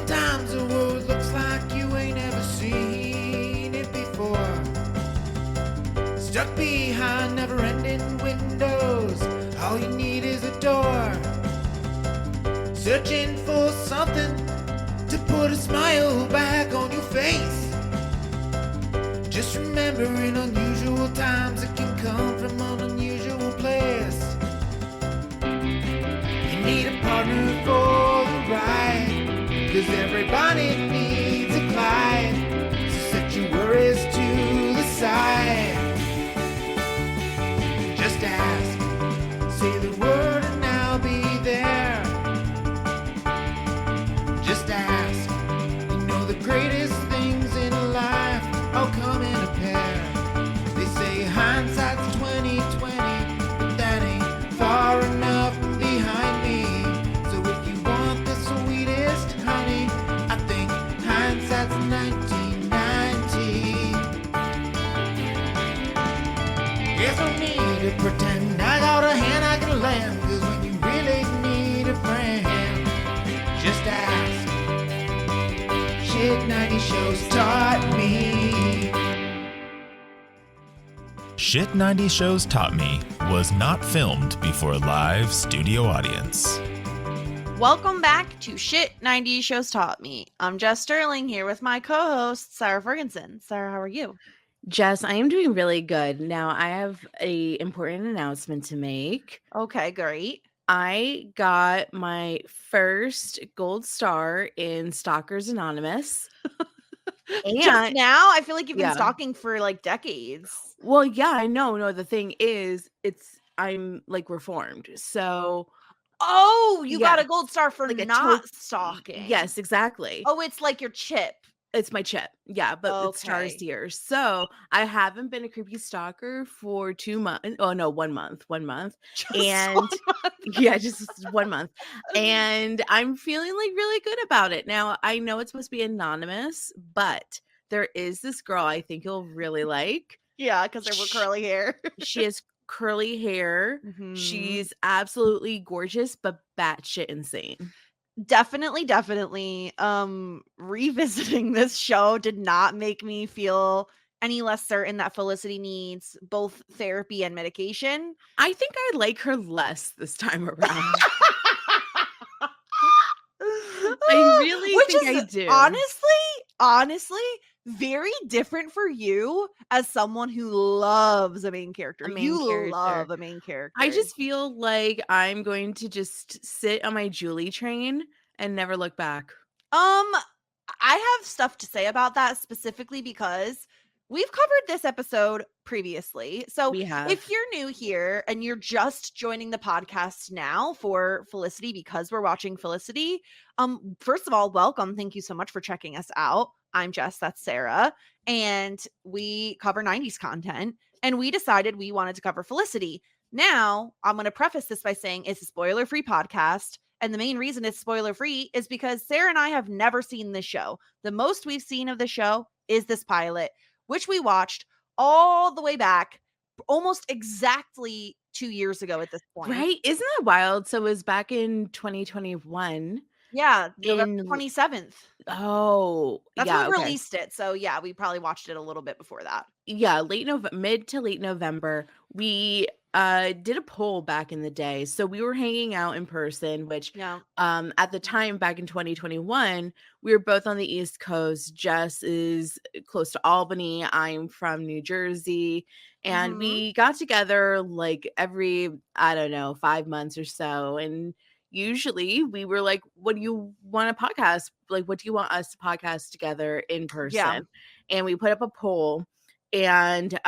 Sometimes the world looks like you ain't ever seen it before. Stuck behind never-ending windows, all you need is a door. Searching for something to put a smile back on your face. Just remember, in unusual times, it can come from an unusual place. You need a partner for the ride, 'cause everybody needs a Clyde. So set your worries to the side. Just ask, say the word and I'll be there. Just ask, you know the greatest things in life all come in a pair. They say hindsight's 20/20, but that ain't far enough behind me. So if you want the sweetest honey, I think hindsight's 1990. There's no need to pretend I got a hand I can lend, 'cause when you really need a friend, just ask. Shit 90 shows taught me. Shit 90 Shows Taught Me was not filmed before a live studio audience. Welcome back to Shit 90 Shows Taught Me. I'm Jess Sterling here with my co-host, Sara Fergenson. Sara, how are you? Jess, I am doing really good. Now, I have a important announcement to make. Okay, great. I got my first gold star in Stalkers Anonymous. Just now? I feel like you've been Yeah. stalking for like decades. Well, yeah, I know. No, the thing is, I'm like reformed. So, Oh, you got Yeah. a gold star for like a not stalking. yes, exactly. Oh, it's like your chip. It's my chip. Yeah, but it's stars Okay. here. So I haven't been a creepy stalker for 2 months. Oh no, 1 month. 1 month. Just And 1 month. yeah, just 1 month. And I'm feeling like really good about it. Now, I know it's supposed to be anonymous, but there is this girl I think you'll really like. Yeah, because there were curly hair. She has curly hair. Mhm. She's absolutely gorgeous, but batshit insane. Definitely. Revisiting this show did not make me feel any less certain that Felicity needs both therapy and medication. I think I like her less this time around. I really Which think is I do. honestly, very different for you as someone who loves a main character. A main You character. love a main character. I just feel like I'm going to just sit on my Julie train and never look back. I have stuff to say about that specifically because we've covered this episode previously. So We have. if you're new here and you're just joining the podcast now for Felicity because we're watching Felicity, first of all, welcome. Thank you so much for checking us out. I'm Jess, that's Sara, and we cover 90s content, and we decided we wanted to cover Felicity. Now, I'm going to preface this by saying it's a spoiler-free podcast. And the main reason it's spoiler free is because Sara and I have never seen this show. The most we've seen of the show is this pilot, which we watched all the way back almost exactly 2 years ago at this point. Right? Isn't that wild? So it was back in 2021. Yeah, November In 27th. Oh, That's yeah, when we okay. released it. So yeah, we probably watched it a little bit before that. Yeah, mid to late November. We did a poll back in the day. So we were hanging out in person, which Yeah. at the time back in 2021, we were both on the East Coast. Jess is close to Albany. I'm from New Jersey. And Mhm. we got together like every, I don't know, 5 months or so. And usually we were like, what do you want a podcast? Like, what do you want us to podcast together in person? Yeah. And we put up a poll, and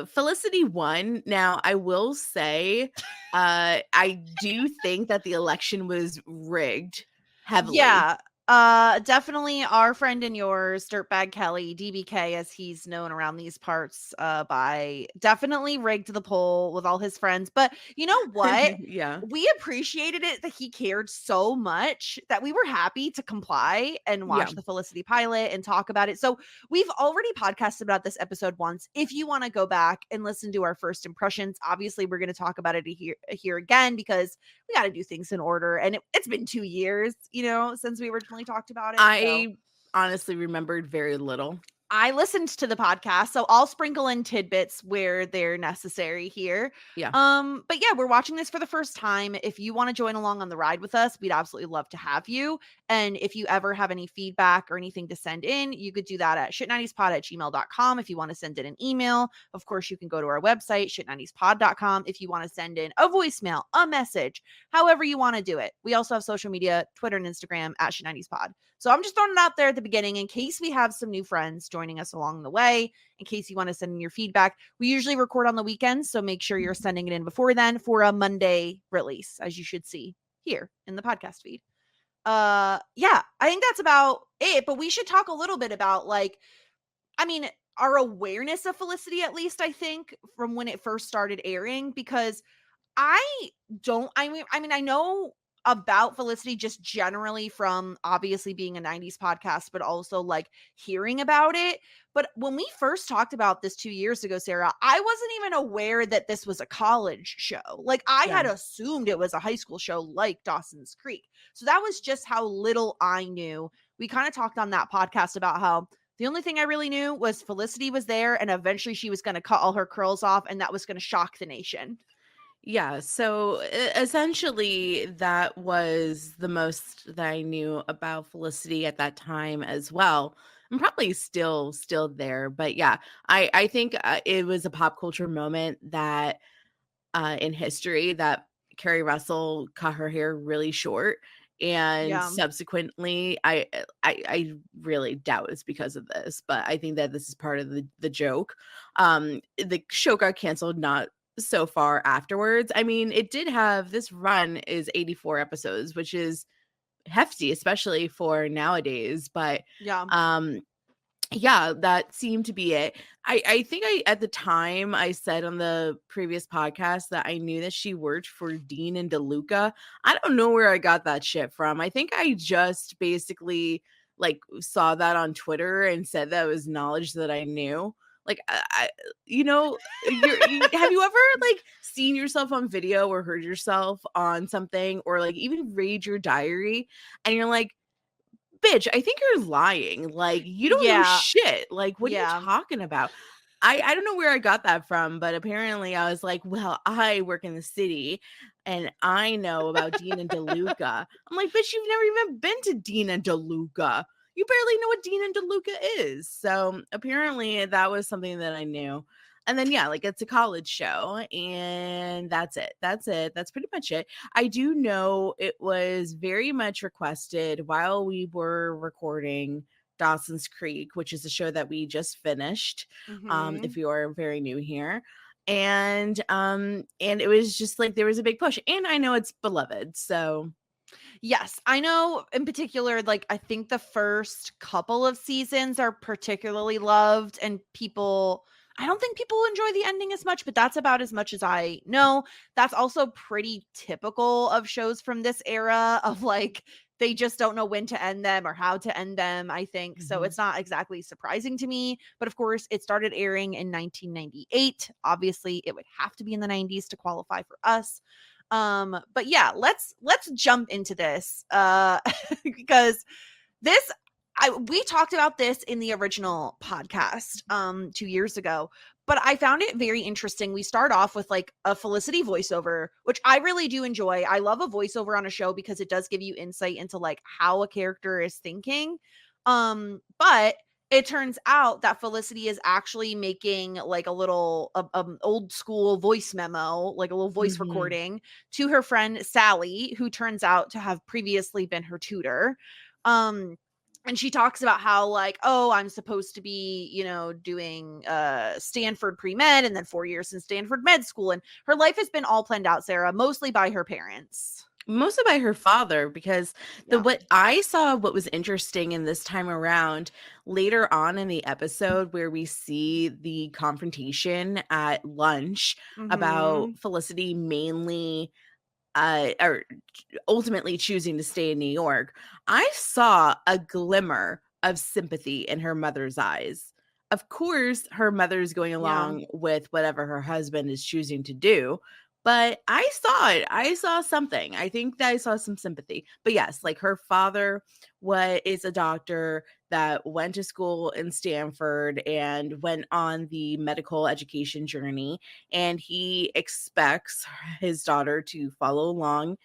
Felicity won. Now, I will say, I do think that the election was rigged heavily. Yeah. Definitely our friend and yours, Dirtbag Kelly, DBK, as he's known around these parts, by definitely rigged the poll with all his friends. But you know what? Yeah. We appreciated it that he cared so much that we were happy to comply and watch Yeah. the Felicity pilot and talk about it. So we've already podcasted about this episode once. If you want to go back and listen to our first impressions, obviously we're going to talk about it here again because we got to do things in order. And it's been 2 years, since we originally talked about it. So I honestly remembered very little. I listened to the podcast, so I'll sprinkle in tidbits where they're necessary here. Yeah. But yeah, we're watching this for the first time. If you want to join along on the ride with us, we'd absolutely love to have you. And if you ever have any feedback or anything to send in, you could do that at shit90spod@gmail.com. If you want to send in an email, of course, you can go to our website, shit90spod.com. If you want to send in a voicemail, a message, however you want to do it. We also have social media, Twitter and Instagram at shit90spod. So I'm just throwing it out there at the beginning in case we have some new friends joining us along the way, in case you want to send in your feedback. We usually record on the weekends, so make sure you're sending it in before then for a Monday release, as you should see here in the podcast feed. Yeah, I think that's about it, but we should talk a little bit about our awareness of Felicity, at least I think, from when it first started airing, because I know about Felicity just generally from obviously being a 90s podcast, but also like hearing about it. But when we first talked about this 2 years ago, Sarah, I wasn't even aware that this was a college show. Like I had assumed it was a high school show like Dawson's Creek. So that was just how little I knew. We kind of talked on that podcast about how the only thing I really knew was Felicity was there and eventually she was going to cut all her curls off and that was going to shock the nation. Yeah, so essentially that was the most that I knew about Felicity at that time as well. I'm probably still there, but yeah, I think it was a pop culture moment that in history that Carrie Russell cut her hair really short, and subsequently I really doubt it's because of this, but I think that this is part of the joke. The show got canceled not so far afterwards. I mean, it did have this run is 84 episodes, which is hefty, especially for nowadays. But yeah, that seemed to be it. I think at the time I said on the previous podcast that I knew that she worked for Dean and DeLuca. I don't know where I got that shit from. I think I just basically like saw that on Twitter and said that was knowledge that I knew. Like, have you ever like seen yourself on video or heard yourself on something or like even read your diary and you're like, bitch, I think you're lying. Like, you don't know shit. Like, what are you talking about? I don't know where I got that from, but apparently I was like, well, I work in the city and I know about Dean and DeLuca. I'm like, bitch, you've never even been to Dean and DeLuca. You barely know what Dean and DeLuca is. So apparently that was something that I knew. And then, yeah, like it's a college show and that's it. That's pretty much it. I do know it was very much requested while we were recording Dawson's Creek, which is a show that we just finished. If you are very new here. And it was just like there was a big push. And I know it's beloved. So yes, I know in particular, like, I think the first couple of seasons are particularly loved and I don't think people enjoy the ending as much, but that's about as much as I know. That's also pretty typical of shows from this era of like, they just don't know when to end them or how to end them, I think. So it's not exactly surprising to me. But of course, it started airing in 1998. Obviously, it would have to be in the 90s to qualify for us. But yeah, let's jump into this because we talked about this in the original podcast 2 years ago, but I found it very interesting. We start off with like a Felicity voiceover, which I really do enjoy. I love a voiceover on a show because it does give you insight into like how a character is thinking. But it turns out that Felicity is actually making like a little old school voice memo, like a little voice recording to her friend Sally, who turns out to have previously been her tutor. And she talks about how like, oh, I'm supposed to be, doing Stanford pre-med and then 4 years in Stanford med school. And her life has been all planned out, Sarah, mostly by her parents. Mostly by her father, because what I saw, what was interesting in this time around later on in the episode where we see the confrontation at lunch about Felicity mainly or ultimately choosing to stay in New York, I saw a glimmer of sympathy in her mother's eyes. Of course, her mother's going along with whatever her husband is choosing to do. But I saw it. I saw something. I think that I saw some sympathy. But yes, like her father is a doctor that went to school in Stanford and went on the medical education journey, and he expects his daughter to follow along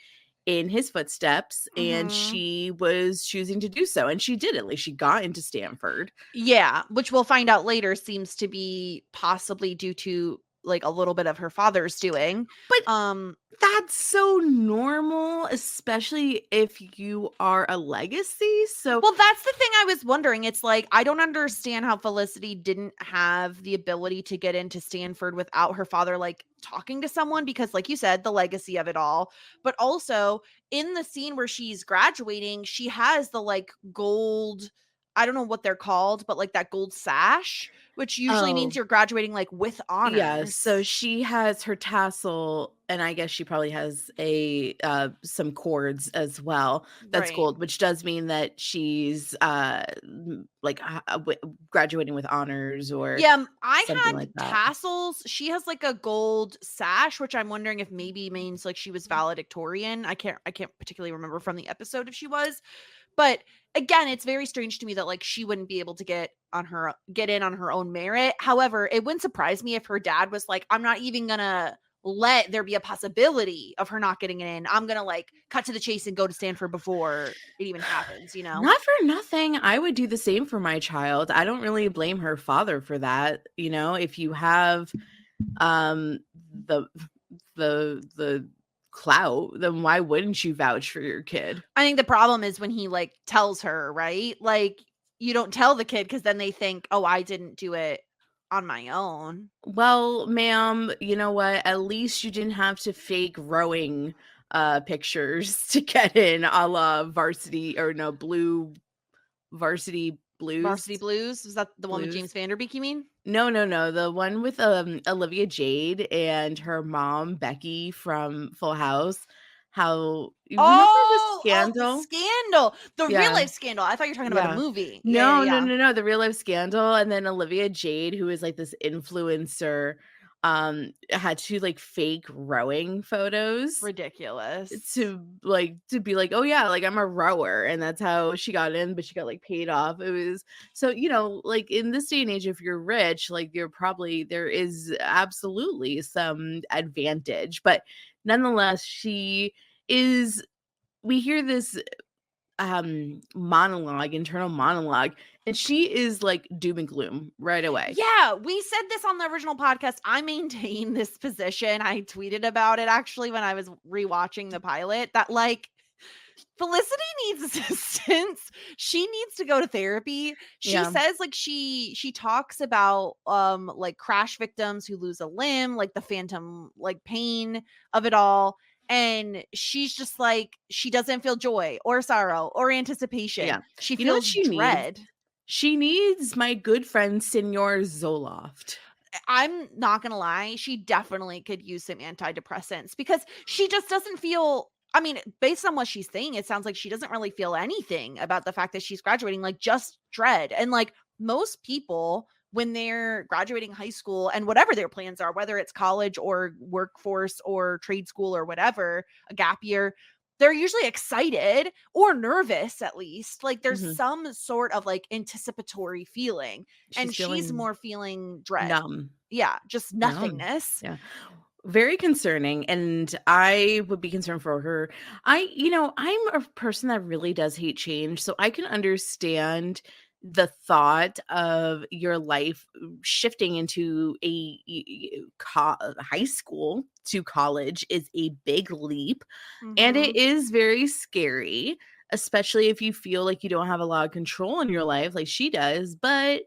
in his footsteps, and Mhm. she was choosing to do so, and she did it. Like, she got into Stanford. Yeah, which we'll find out later seems to be possibly due to like a little bit of her father's doing. But Um that's so normal, especially if you are a legacy. So Well, that's the thing I was wondering. It's like, I don't understand how Felicity didn't have the ability to get into Stanford without her father, like, talking to someone because, like you said, the legacy of it all. But also, in the scene where she's graduating, she has the, like, gold, I don't know what they're called, but, like, that gold sash, which usually means oh, you're graduating, like, with yeah, honors. so she has her tassel, and I guess she probably has some cords as well. That's Right. gold, which does mean that she's graduating with honors or Yeah, I something had like that. tassels. She has like a gold sash, which I'm wondering if maybe means like she was valedictorian. I can't particularly remember from the episode if she was. But again, it's very strange to me that like she wouldn't be able to get in on her own merit. However, it wouldn't surprise me if her dad was like, I'm not even gonna let there be a possibility of her not getting in. I'm gonna like cut to the chase and go to Stanford before it even happens, you know? Not for nothing. I would do the same for my child. I don't really blame her father for that. You know, if you have um the the clout, then why wouldn't you vouch for your kid? I think the problem is when he like tells her, right? Like you don't tell the kid because then they think, oh, I didn't do it on my own. Well, ma'am, you know what? At least you didn't have to fake rowing pictures to get in, a la varsity or no blue varsity Varsity blues. Blues, is that the one with Blues. James Vanderbeek? You mean? No. The one with Olivia Jade and her mom Becky from Full House. How you remember the The scandal? scandal, the real Yeah. life scandal. I thought you were talking about a Yeah. movie. Yeah, yeah, No, no, yeah. no, no, the real life scandal, and then Olivia Jade, who is, like, this influencer, had to, like, fake rowing photos Ridiculous. to be like, "Oh, yeah, like, I'm a rower," and that's how she got in, but she got, like, paid off. It was so, like, in this day and age, if you're rich, like, there is absolutely some advantage, but nonetheless, she is we hear this internal monologue, and she is like doom and gloom right away. Yeah, we said this on the original podcast. I maintain this position. I tweeted about it actually when I was rewatching the pilot that like Felicity needs assistance. She needs to go to therapy. She Yeah. says like she talks about like crash victims who lose a limb, like the phantom like pain of it all. And she's just like she doesn't feel joy or sorrow or anticipation. Yeah. She You know what feels she needs? dread. She needs my good friend Senor Zoloft. I'm not gonna lie, she definitely could use some antidepressants because she just doesn't feel. I mean, based on what she's saying, it sounds like she doesn't really feel anything about the fact that she's graduating, like just dread. And like most people, when they're graduating high school and whatever their plans are, whether it's college or workforce or trade school or whatever, a gap year, they're usually excited or nervous at least. Like there's Mhm. some sort of like anticipatory feeling and She's she's feeling more feeling dread. numb. Yeah, just Numb. nothingness. Yeah. Very concerning, and I would be concerned for her. I'm a person that really does hate change, so I can understand the thought of your life shifting into high school to college is a big leap, and it Mhm. is very scary, especially if you feel like you don't have a lot of control in your life like she does. But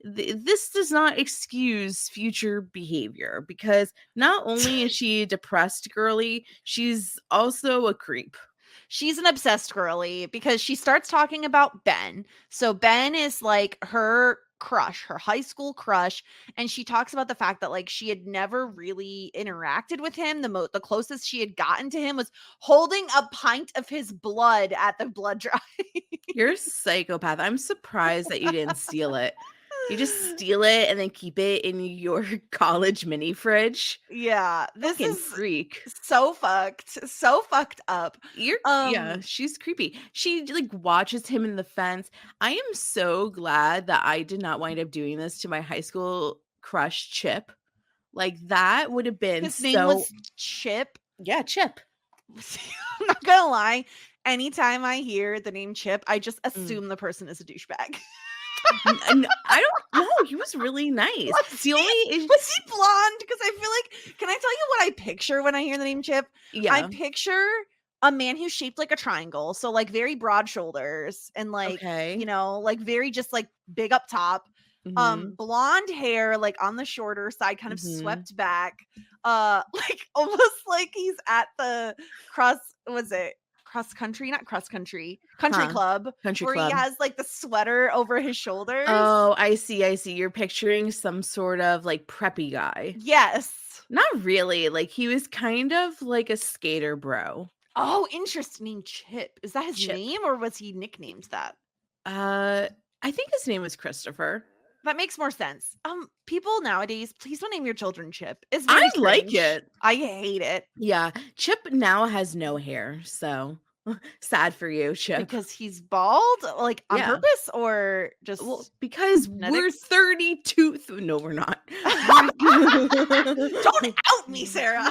this does not excuse future behavior, because not only is she a depressed girly, she's also a creep. She's an obsessed girly because she starts talking about Ben. So Ben is like her crush, her high school crush, and she talks about the fact that like she had never really interacted with him. The closest she had gotten to him was holding a pint of his blood at the blood drive. You're a psychopath. I'm surprised that you didn't steal it. You just steal it and then keep it in your college mini fridge. Yeah, this Fucking is freak. so fucked up. Yeah, she's creepy. She like watches him in the fence. I am so glad that I did not wind up doing this to my high school crush Chip. Like that would have been His name so was Chip. yeah, Chip. I'm not gonna lie. Anytime I hear the name Chip, I just Mm. assume the person is a douchebag. And I don't know. He was really nice. Was The only he blonde? Because I feel like, can I tell you what I picture when I hear the name Chip? I yeah. picture a man who's shaped like a triangle. So like very broad shoulders and like, Okay. like very just like big up top. Mhm. Blonde hair, like on the shorter side, kind of Mhm. swept back. Like almost like he's at the cross country, not cross country, country Huh. club, Country where club. he has like the sweater over his shoulders. Oh, I see. You're picturing some sort of like preppy guy. Yes. Not really. Like he was kind of like a skater bro. Oh, interesting. Chip. Is that his Chip. name or was he nicknamed that? I think his name was Christopher. That makes more sense. People nowadays, please don't name your children Chip. It's I very like cringe. it. I hate it Yeah. Chip now has no hair, so sad for you, Chip. because he's bald, like on Yeah. purpose or just Well, because we're genetics? 32. No, we're not. Don't out me, Sarah.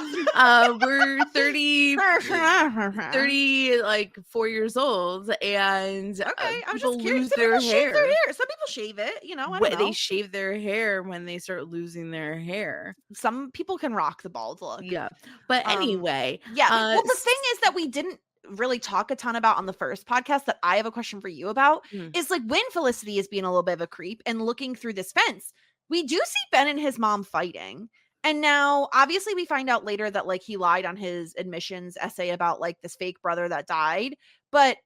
We're 30, like 4 years old, and Okay, I'm people just curious. lose Some their people shave their hair. hair. Some people shave it. I don't They know. shave their hair when they start losing their hair. Some people can rock the bald look. Yeah. But anyway, Yeah. Well, the thing is that we didn't really talk a ton about on the first podcast that I have a question for you about is like when Felicity is being a little bit of a creep and looking through this fence, we do see Ben and his mom fighting. And now obviously we find out later that like he lied on his admissions essay about like this fake brother that died. But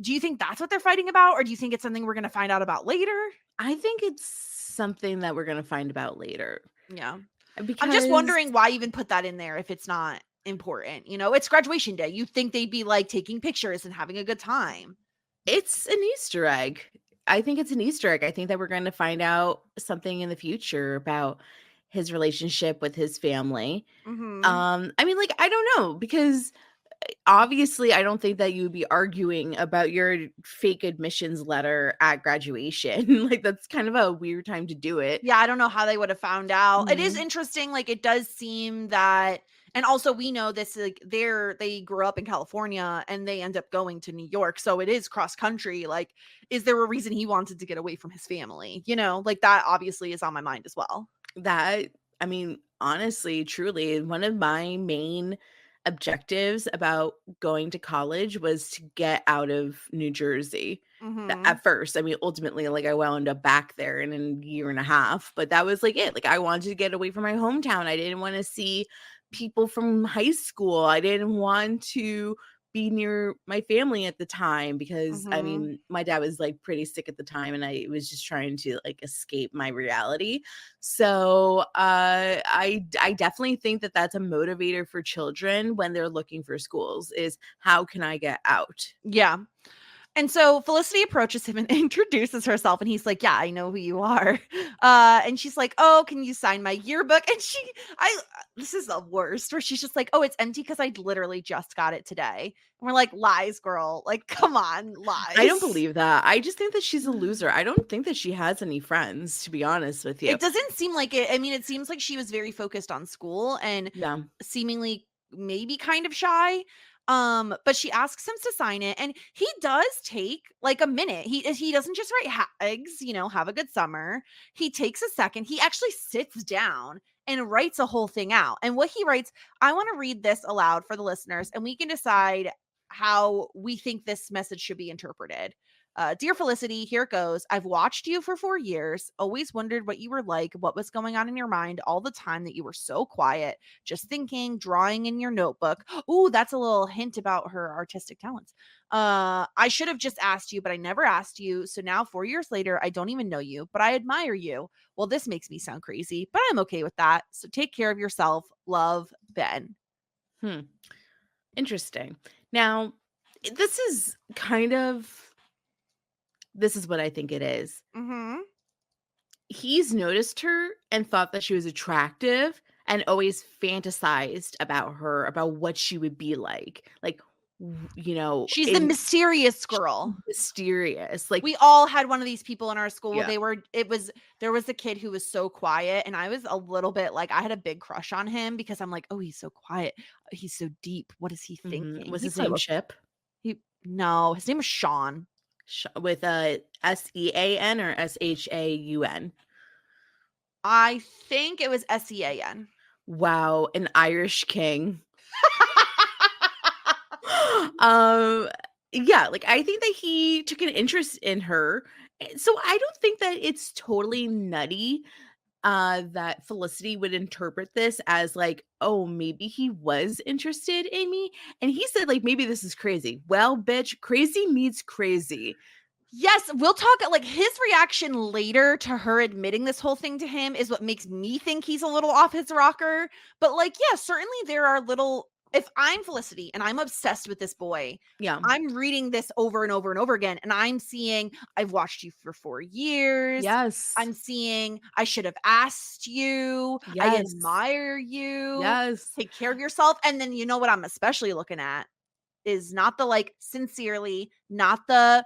do you think that's what they're fighting about? Or do you think it's something we're going to find out about later? I think it's something that we're going to find about later. Yeah. Because I'm just wondering why even put that in there if it's not important. It's graduation day. You'd think they'd be like taking pictures and having a good time. It's an Easter egg. I think it's an Easter egg. I think that we're going to find out something in the future about his relationship with his family. Mhm. I mean, like, I don't know, because obviously I don't think that you would be arguing about your fake admissions letter at graduation. Like that's kind of a weird time to do it. Yeah, I don't know how they would have found out. It is Mhm. interesting. Like it does seem that, and also we know this, like they grew up in California and they end up going to New York. So it is cross country. Like, is there a reason he wanted to get away from his family? Like that obviously is on my mind as well. That, I mean, honestly, truly, one of my main objectives about going to college was to get out of New Jersey. Mhm. At first, I mean, ultimately, like I wound up back there in a year and a half, but that was like it. Like I wanted to get away from my hometown. I didn't want to see people from high school. I didn't want to be near my family at the time because I Mhm. mean, my dad was like pretty sick at the time and I was just trying to like escape my reality. So, I definitely think that that's a motivator for children when they're looking for schools is how can I get out? Yeah. And so Felicity approaches him and introduces herself, and he's like, "Yeah, I know who you are." And she's like, "Oh, can you sign my yearbook?" And this is the worst, where she's just like, "Oh, it's empty because I literally just got it today." And we're like, "Lies, girl! Like, come on, lies." I don't believe that. I just think that she's a loser. I don't think that she has any friends, to be honest with you. It doesn't seem like it. I mean, it seems like she was very focused on school and Yeah. seemingly maybe kind of shy. But she asks him to sign it, and he does take like a minute. He doesn't just write eggs, have a good summer. He takes a second. He actually sits down and writes a whole thing out. And what he writes, I want to read this aloud for the listeners, and we can decide how we think this message should be interpreted. Dear Felicity, here it goes. I've watched you for 4 years, always wondered what you were like, what was going on in your mind all the time that you were so quiet, just thinking, drawing in your notebook. Ooh, that's a little hint about her artistic talents. I should have just asked you, but I never asked you. So now 4 years later, I don't even know you, but I admire you. Well, this makes me sound crazy, but I'm okay with that. So take care of yourself. Love, Ben. Interesting. Now, this is what I think it is. Mm-hmm. he's noticed her and thought that she was attractive and always fantasized about her, about what she would be like, She's the in mysterious girl. mysterious, like, We all had one of these people in our school. yeah. There was a kid who was so quiet, and I was a little bit like, I had a big crush on him because I'm like, oh, he's so quiet. He's so deep. What is he thinking? Was He his probably name looks- Chip? No, his name was Sean. With a SEAN or SHAUN? I think it was SEAN. Wow, an Irish king. Yeah, like, I think that he took an interest in her. So I don't think that it's totally nutty that Felicity would interpret this as like, oh, maybe he was interested in me. And he said, like, maybe this is crazy. Well, bitch, crazy meets crazy. Yes, we'll talk. Like, his reaction later to her admitting this whole thing to him is what makes me think he's a little off his rocker. But like, yeah, certainly there are little. If I'm Felicity and I'm obsessed with this boy, Yeah. I'm reading this over and over and over again, and I'm seeing, I've watched you for 4 years. Yes. I'm seeing, I should have asked you. I Yes. admire you. Yes. Take care of yourself. And then, you know what I'm especially looking at is not the like sincerely, not the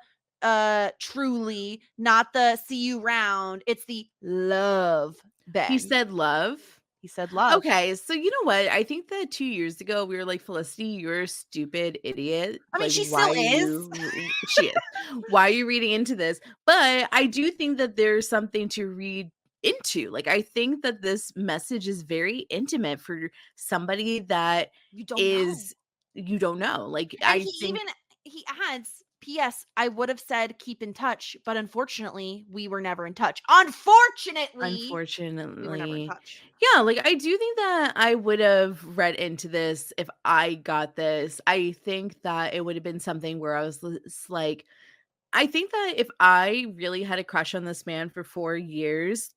truly, not the see you round. It's the love, Ben. He said love. He said love. Okay, so you know what? I think that 2 years ago we were like, Felicity, you're a stupid idiot. I mean, Like, she why still are is. She is. Why are you reading into this? But I do think that there's something to read into. Like, I think that this message is very intimate for somebody that You don't know. you don't know. Like, And I he think he adds, P.S. I would have said keep in touch, but unfortunately, we were never in touch. Unfortunately, we were never in unfortunately, touch. yeah, like, I do think that I would have read into this if I got this. I think that it would have been something where I was like, I think that if I really had a crush on this man for 4 years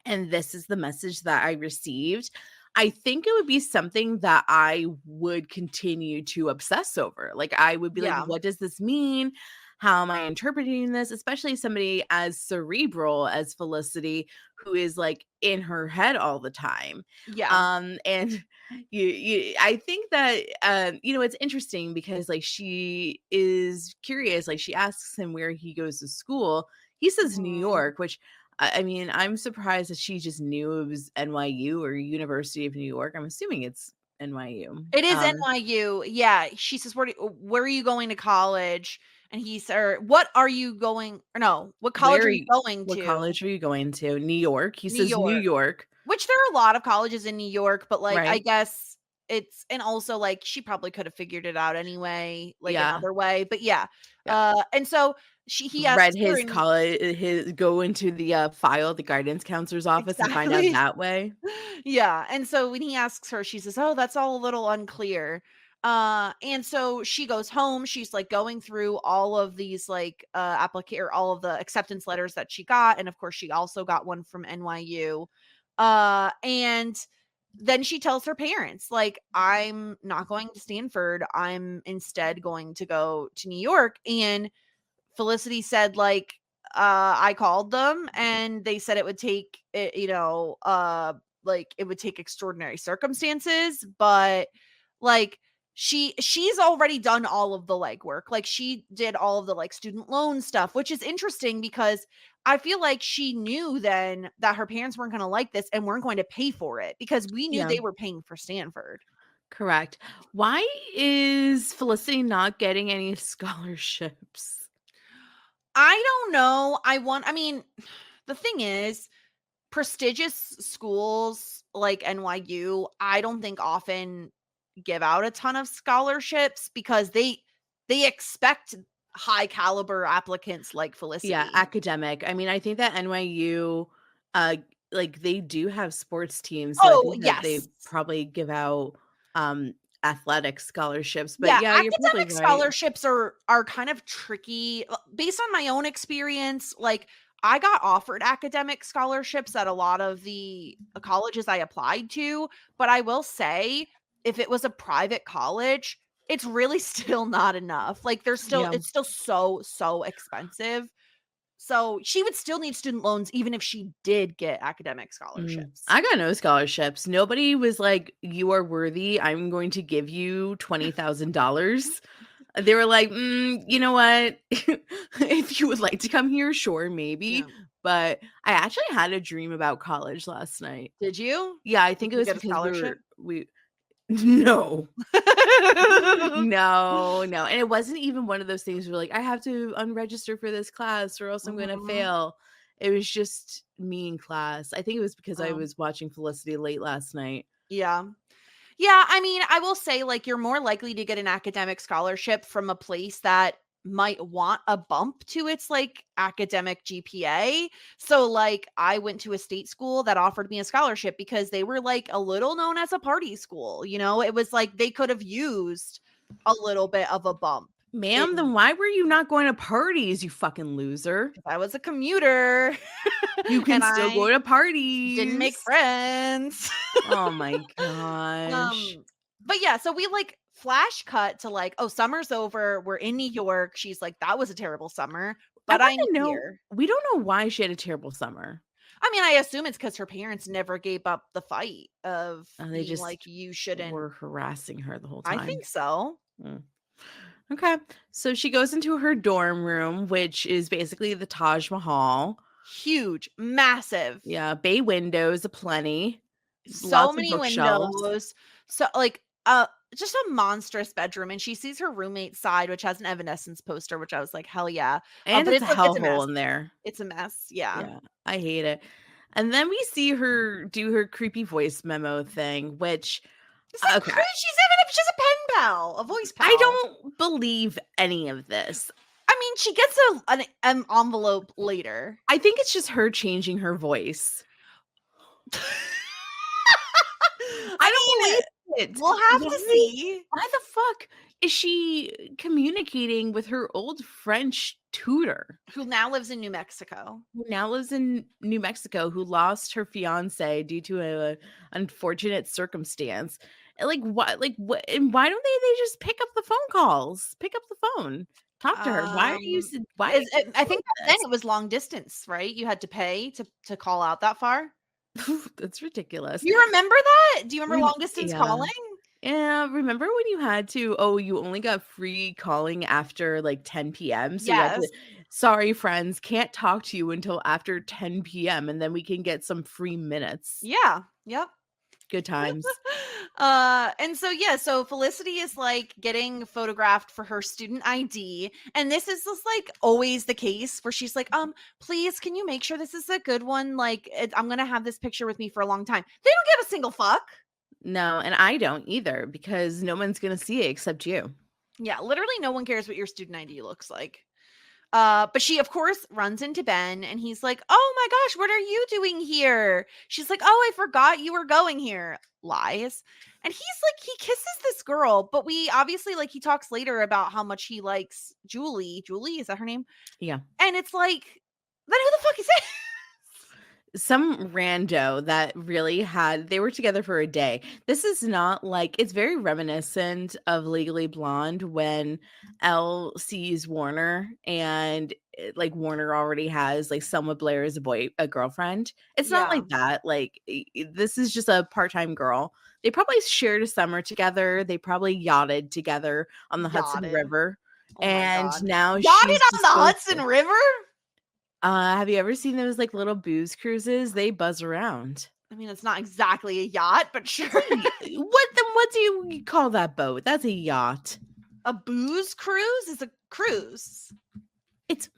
and this is the message that I received, I think it would be something that I would continue to obsess over. Like, I would be Yeah. like, what does this mean? How am I interpreting this? Especially somebody as cerebral as Felicity, who is like in her head all the time. Yeah. And I think that it's interesting because like she is curious. Like, she asks him where he goes to school. He says New Mhm. York, which I mean, I'm surprised that she just knew it was NYU or University of New York. I'm assuming it's NYU. It is NYU. Yeah. She says, where are you going to college? And he said, what are you going, or no, what college are you going What to? college are you going to? New York. He New says New York. York. Which there are a lot of colleges in New York, but like, I Right. guess it's, and also like she probably could have figured it out anyway, like Yeah. another way. But yeah. Yeah. And so he Read asks her his college, go into the file, the guidance counselor's office and find out Exactly. that way. Yeah. And so when he asks her, she says, oh, that's all a little unclear. And so she goes home. She's like going through all of these like or all of the acceptance letters that she got. And of course, she also got one from NYU. And then she tells her parents, like, I'm not going to Stanford. I'm instead going to go to New York. And Felicity said, like, I called them and they said it would take it, like it would take extraordinary circumstances, but like she's already done all of the legwork. Like, she did all of the like student loan stuff, which is interesting because I feel like she knew then that her parents weren't going to like this and weren't going to pay for it because we knew Yeah. they were paying for Stanford. Correct. Why is Felicity not getting any scholarships? I don't know. I mean, the thing is, prestigious schools like NYU, I don't think often give out a ton of scholarships because they expect high caliber applicants like Felicity. Yeah, academic. I mean, I think that NYU, like, they do have sports teams, so I Oh, think that they yes. probably give out athletic scholarships. But yeah, you're probably academic right. scholarships are kind of tricky. Based on my own experience, like I got offered academic scholarships at a lot of the colleges I applied to, but I will say if it was a private college, it's really still not enough. Like there's still Yeah. it's still so expensive. So she would still need student loans even if she did get academic scholarships. I got no scholarships. Nobody was like, you are worthy. I'm going to give you $20,000. They were like, you know what? If you would like to come here, sure, maybe. Yeah. But I actually had a dream about college last night. Did you? Yeah, I think Did it you was get a because scholarship? we no. No. And it wasn't even one of those things where like, I have to unregister for this class or else I'm going to Mhm. fail. It was just me in class. I think it was because I Oh. was watching Felicity late last night. Yeah. Yeah, I mean, I will say, like, you're more likely to get an academic scholarship from a place that might want a bump to its, like, academic GPA. So, like, I went to a state school that offered me a scholarship because they were, like, a little known as a party school, you know? It was like they could have used a little bit of a bump. Ma'am, then why were you not going to parties, you fucking loser? I was a commuter. You can and still go I to parties. didn't make friends. Oh my gosh. But yeah, so we like flash cut to like, oh, summer's over. We're in New York. She's like, that was a terrible summer, but I'm wanna know, here. we don't know why she had a terrible summer. I mean, I assume it's because her parents never gave up the fight of They being just like, you shouldn't. were harassing her the whole time. I think so. Okay. So she goes into her dorm room, which is basically the Taj Mahal. Huge, massive. Yeah, bay windows aplenty. So Lots of many bookshelves. windows. So like just a monstrous bedroom, and she sees her roommate's side, which has an Evanescence poster, which I was like, hell yeah. And But it's a mess. hellhole in there. It's a mess. Yeah. Yeah, I hate it. And then we see her do her creepy voice memo thing, which It's like, okay. She's a pen pal, a voice pal. I don't believe any of this. I mean, she gets an envelope later. I think it's just her changing her voice. I don't believe it. We'll have to see. Why the fuck is she communicating with her old French tutor? Who now lives in New Mexico. Who now lives in New Mexico, who lost her fiance due to a unfortunate circumstance. Like what? And why don't they just pick up the phone calls? Pick up the phone. Talk to her. Why are you? Why? I think then it was long distance, right? You had to pay to call out that far. That's ridiculous. You remember that? Do you remember long distance calling? Yeah, remember when you had to, you only got free calling after like 10 p.m. So you had to, sorry friends, can't talk to you until after 10 p.m. and then we can get some free minutes. Yeah. Yep. Good times. And so Felicity is like getting photographed for her student ID, and this is just like always the case where she's like, please, can you make sure this is a good one? Like, I'm gonna have this picture with me for a long time. They don't give a single fuck. No, and I don't either, because no one's gonna see it except you. Yeah, literally no one cares what your student ID looks like. But she, of course, runs into Ben, and he's like, oh my gosh, what are you doing here? She's like, oh, I forgot you were going here. Lies. And he's like, he kisses this girl, but we obviously, like, he talks later about how much he likes Julie. Julie, is that her name? Yeah. And it's like, then who the fuck is it? Some rando that really they were together for a day. This is not like, it's very reminiscent of Legally Blonde when Elle sees Warner and like Warner already has like Selma Blair as a girlfriend. It's not like that. Like this is just a part-time girl. They probably shared a summer together. They probably yachted together on the Hudson River. Oh and now yachted on the Hudson River? Have you ever seen those like little booze cruises? They buzz around. I mean, it's not exactly a yacht, but sure. What do you call that boat? That's a yacht. A booze cruise is a cruise. It's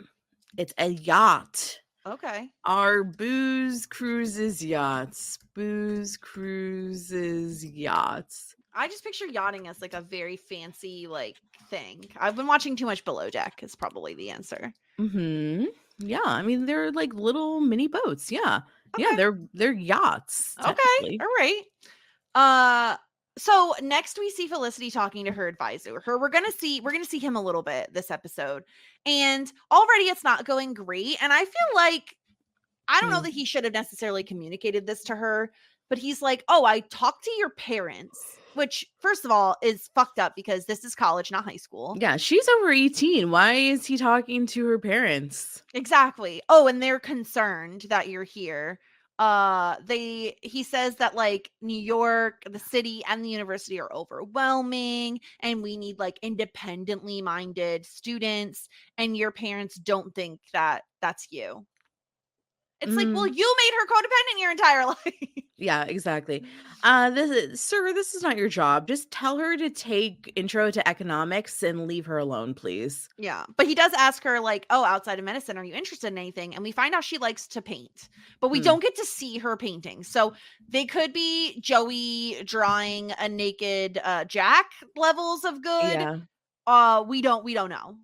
a yacht. Okay. Our booze cruises yachts. Booze cruises yachts. I just picture yachting as like a very fancy like thing. I've been watching too much Below Deck is probably the answer. Mm-hmm. Yeah, I mean they're like little mini boats. Yeah. Okay. Yeah, they're yachts. Okay. All right. So next we see Felicity talking to her advisor. We're gonna see him a little bit this episode. And already it's not going great. And I feel like I don't know that he should have necessarily communicated this to her, but he's like, oh, I talked to your parents which first of all is fucked up because this is college, not high school. Yeah, she's over 18. Why is he talking to her parents? Exactly. Oh, and they're concerned that you're here. He says that like New York, the city and the university are overwhelming and we need like independently minded students, and your parents don't think that that's you. It's like, well, you made her codependent your entire life. Yeah, exactly. This is not your job. Just tell her to take intro to economics and leave her alone, please. Yeah. But he does ask her, like, oh, outside of medicine, are you interested in anything? And we find out she likes to paint, but we don't get to see her painting. So they could be Joey drawing a naked Jack levels of good. Yeah. We don't know.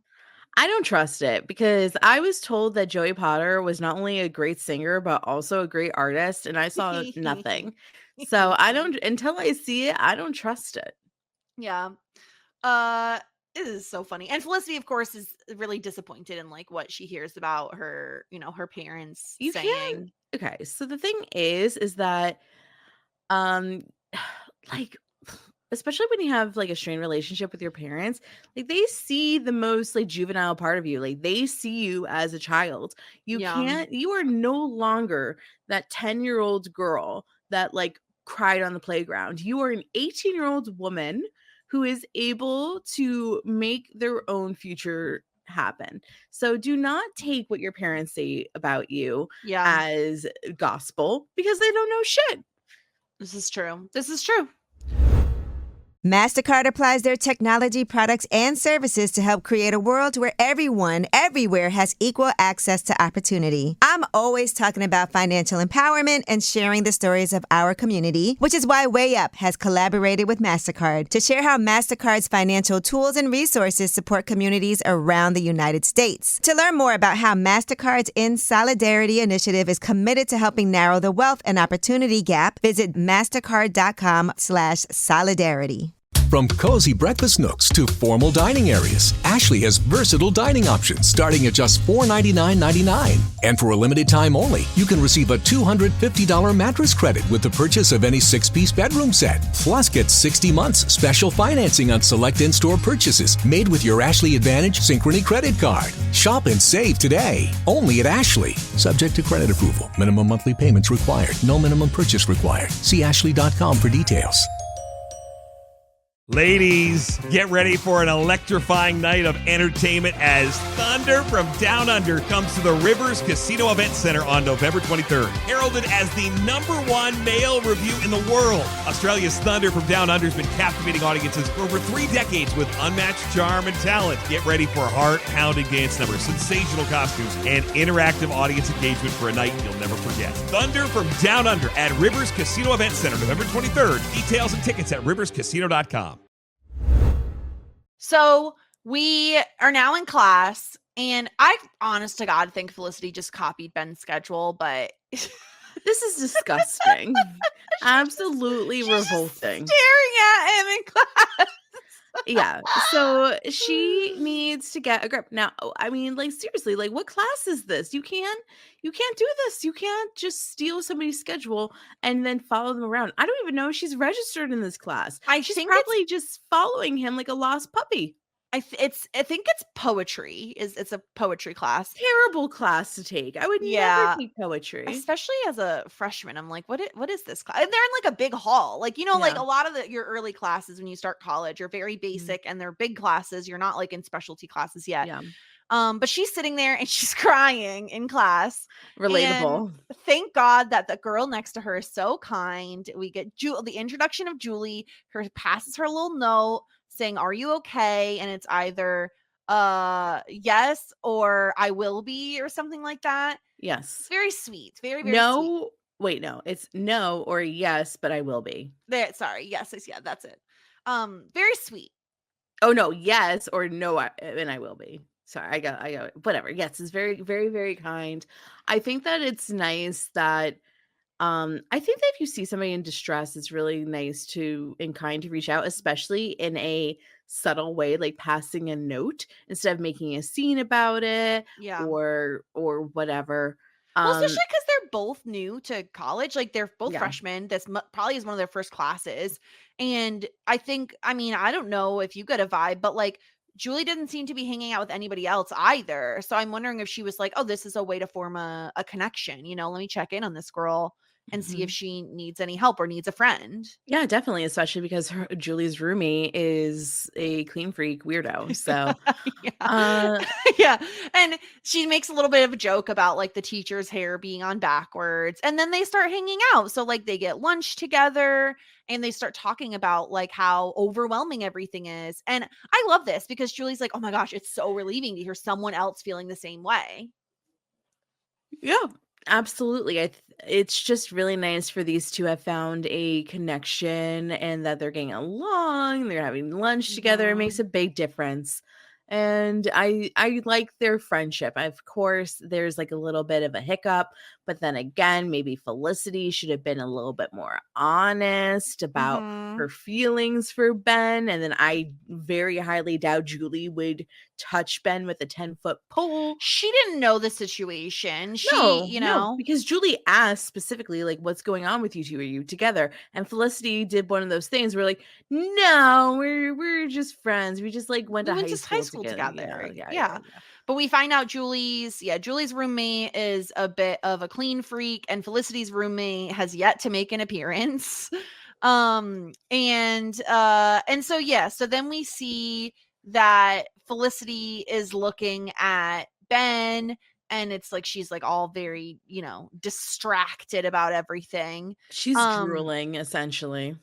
I don't trust it because I was told that Joey Potter was not only a great singer, but also a great artist, and I saw nothing. So I don't, until I see it, I don't trust it. Yeah. It is so funny. And Felicity, of course, is really disappointed in like what she hears about her, her parents saying. Okay, so the thing is that like, especially when you have like a strained relationship with your parents, like they see the most like juvenile part of you. Like they see you as a child. You are no longer that 10-year-old girl that like cried on the playground. You are an 18-year-old woman who is able to make their own future happen. So do not take what your parents say about you as gospel, because they don't know shit. This is true. MasterCard applies their technology, products, and services to help create a world where everyone, everywhere has equal access to opportunity. I'm always talking about financial empowerment and sharing the stories of our community, which is why Way Up has collaborated with MasterCard to share how MasterCard's financial tools and resources support communities around the United States. To learn more about how MasterCard's In Solidarity initiative is committed to helping narrow the wealth and opportunity gap, visit mastercard.com/solidarity. From cozy breakfast nooks to formal dining areas, Ashley has versatile dining options starting at just $499.99. And for a limited time only, you can receive a $250 mattress credit with the purchase of any 6-piece bedroom set. Plus, get 60 months special financing on select in-store purchases made with your Ashley Advantage Synchrony credit card. Shop and save today, only at Ashley. Subject to credit approval. Minimum monthly payments required. No minimum purchase required. See ashley.com for details. Ladies, get ready for an electrifying night of entertainment as Thunder from Down Under comes to the Rivers Casino Event Center on November 23rd. Heralded as the #1 male revue in the world, Australia's Thunder from Down Under has been captivating audiences for over 3 decades with unmatched charm and talent. Get ready for heart-pounding dance numbers, sensational costumes, and interactive audience engagement for a night you'll never forget. Thunder from Down Under at Rivers Casino Event Center, November 23rd. Details and tickets at riverscasino.com. So we are now in class, and I, honest to God, think Felicity just copied Ben's schedule, but this is disgusting. Absolutely revolting. Staring at him in class. Yeah. So she needs to get a grip. Now, I mean, like, seriously, like, what class is this? You can't do this. You can't just steal somebody's schedule and then follow them around. I don't even know if she's registered in this class. She's probably just following him like a lost puppy. I think it's poetry. It's a poetry class. Terrible class to take. I would never take poetry, especially as a freshman. I'm like, what is this class? And they're in like a big hall, like like a lot of your early classes when you start college are very basic, and they're big classes. You're not like in specialty classes yet. Yeah. But she's sitting there and she's crying in class. Relatable. And thank God that the girl next to her is so kind. We get the introduction of Julie. Her passes her a little note saying, "Are you okay?" And it's either yes or "I will be" or something like that. Yes. It's very sweet. Very, very no sweet. Wait, no, it's no or yes, but I will be. Sorry, yes, yeah, that's it. Very sweet. Oh no, yes or no, and I will be. Sorry, I got whatever. Yes, it's very, very, very kind. I think that it's nice that I think that if you see somebody in distress, it's really nice and kind to reach out, especially in a subtle way, like passing a note instead of making a scene about it, or whatever. Well, Um, especially because they're both new to college. Like they're both yeah. freshmen. This probably is one of their first classes. And I think, I mean, I don't know if you get a vibe, but like Julie didn't seem to be hanging out with anybody else either. So I'm wondering if she was like, oh, this is a way to form a connection. Let me check in on this girl and see if Mhm. she needs any help or needs a friend. Yeah, definitely, especially because Julie's roomie is a clean freak weirdo. So, Yeah. uh, Yeah. And she makes a little bit of a joke about like the teacher's hair being on backwards. And then they start hanging out. So like they get lunch together and they start talking about like how overwhelming everything is. And I love this because Julie's like, oh my gosh, it's so relieving to hear someone else feeling the same way. yeah, absolutely. It's just really nice for these two have found a connection and that they're getting along. They're having lunch together. It makes Mhm. a big difference. And I like their friendship. Of course, there's like a little bit of a hiccup, but then again, maybe Felicity should have been a little bit more honest about Mhm. her feelings for Ben. And then I very highly doubt Julie would touch Ben with a 10-foot pole. She didn't know the situation. No, because Julie asked specifically, like, "What's going on with you two? Are you together?" And Felicity did one of those things where, like, "No, we're just friends. We just like went We to went high to high school school together." Yeah, together. yeah, yeah, Yeah. yeah. But we find out Julie's roommate is a bit of a clean freak and Felicity's roommate has yet to make an appearance. And so yeah, so then we see that Felicity is looking at Ben and it's like she's like all very, distracted about everything. She's Um drooling essentially.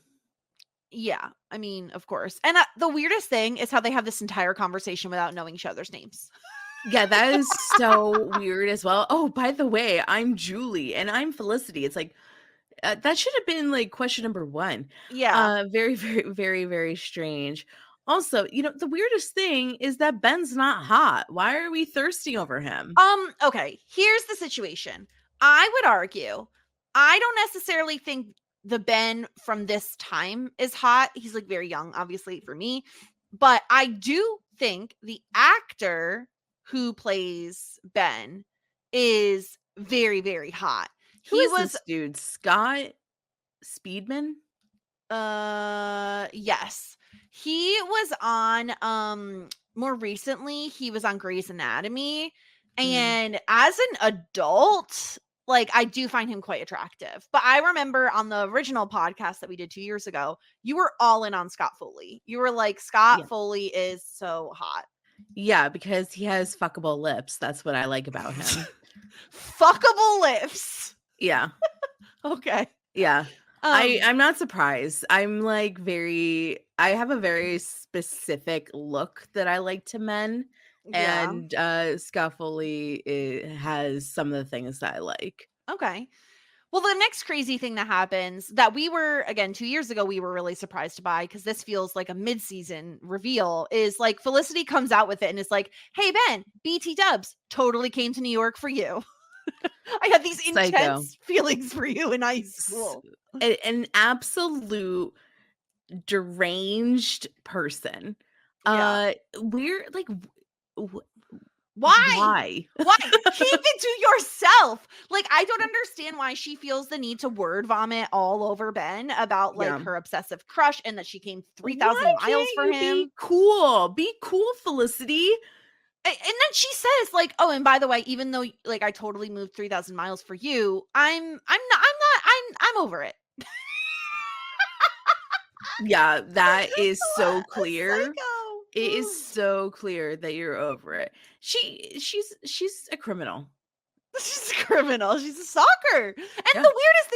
yeah, I mean, of course. And the weirdest thing is how they have this entire conversation without knowing each other's names. Yeah, that is so weird as well. Oh, by the way, I'm Julie and I'm Felicity. It's like that should have been like question number one. Yeah. Very, very, very, very strange. Also, the weirdest thing is that Ben's not hot. Why are we thirsting over him? Okay, here's the situation. I would argue, I don't necessarily think the Ben from this time is hot. He's like very young, obviously, for me. But I do think the actor who plays Ben is very, very hot. Who He is was this dude? Scott Speedman? yes. He was on more recently he was on Grey's Anatomy Mm, and as an adult like I do find him quite attractive. But I remember on the original podcast that we did 2 years ago, you were all in on Scott Foley. You were like yeah. Scott Foley is so hot. Yeah, because he has fuckable lips. That's what I like about him. Fuckable lips. Yeah. Okay. Yeah. Um I'm not surprised. I have a very specific look that I like to men. yeah. And Scott Foley has some of the things that I like. Okay. Well, the next crazy thing that happens that we were, again, 2 years ago, we were really surprised by because this feels like a mid-season reveal is like Felicity comes out with it and is like, hey, Ben, BT Dubs totally came to New York for you. I had these Psycho. intense feelings for you in high S- school. An absolute deranged person. Yeah. We're like, Why? why? Why? Keep it to yourself. Like, I don't understand why she feels the need to word vomit all over Ben about like Yeah. her obsessive crush and that she came 3,000 Why miles can't for you him. be cool? Be cool, Felicity. And then she says like, "Oh, and by the way, even though like I totally moved 3,000 miles for you, I'm over it." Yeah, that is so What a clear. psycho. It is so clear that you're over it. She's a criminal. She's a criminal. She's a stalker. And Yeah. the weirdest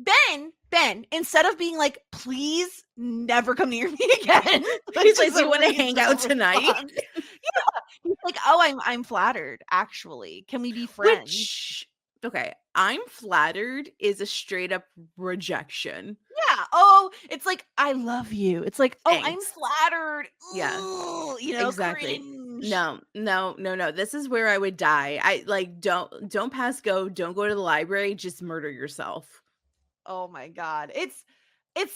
thing, Ben, instead of being like, "Please never come near me again," He's like, is "Do you a want to really hang out simple tonight?" response. Yeah, he's like, "Oh, I'm flattered. Actually, can we be friends?" Which, okay, I'm flattered is a straight up rejection. Yeah. Oh, it's like, I love you. It's like, oh, I'm Thanks. flattered. Yeah, Ooh, exactly. cringe. No. This is where I would die. I like don't pass go. Don't go to the library. Just murder yourself. Oh my God. It's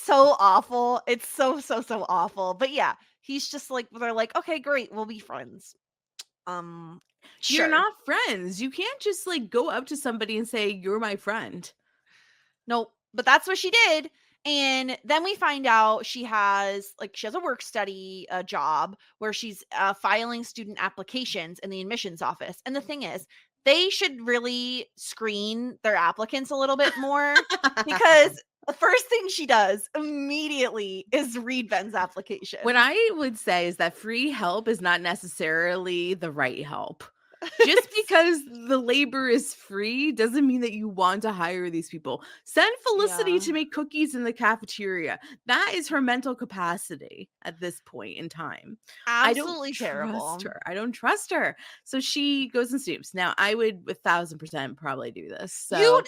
so awful. It's so, so, so awful. But yeah, he's just like, they're like, okay, great. We'll be friends. You're Sure. not friends. You can't just like go up to somebody and say, "You're my friend." Nope. But that's what she did. And then we find out she has a work study job where she's filing student applications in the admissions office. And the thing is, they should really screen their applicants a little bit more because the first thing she does immediately is read Ben's application. What I would say is that free help is not necessarily the right help. Just because the labor is free doesn't mean that you want to hire these people. Send Felicity to make cookies in the cafeteria. That is her mental capacity at this point in time. Absolutely I don't trust her. I don't trust her. So she goes and snoops. Now, I would 1,000% probably do this. So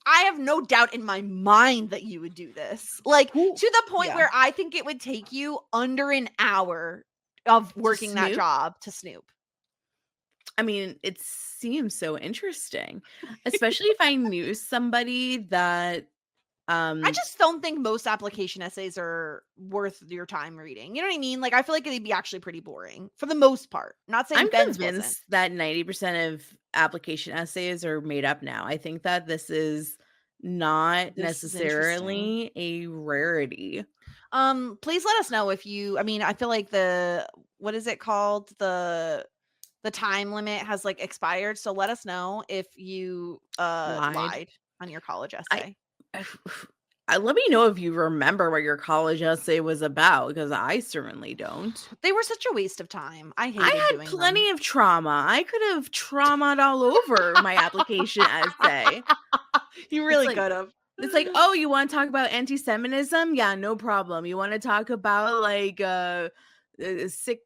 I have no doubt in my mind that you would do this. To the point where I think it would take you under an hour of working that job to snoop. I mean, it seems so interesting, especially if I knew somebody that I just don't think most application essays are worth your time reading. You know what I mean? I feel like they'd be actually pretty boring for the most part. Not saying I'm Ben's convinced wasn't. that 90% of application essays are made up now. I think that this is not necessarily a rarity. Please let us know if you, I feel like what is it called? The time limit has expired. So let us know if you lied on your college essay. Let me know if you remember what your college essay was about, because I certainly don't. They were such a waste of time. I had plenty of trauma. I could have traumaed all over my application essay. You really could have. It's like, oh, you want to talk about anti-Semitism? Yeah, no problem. You want to talk about a sick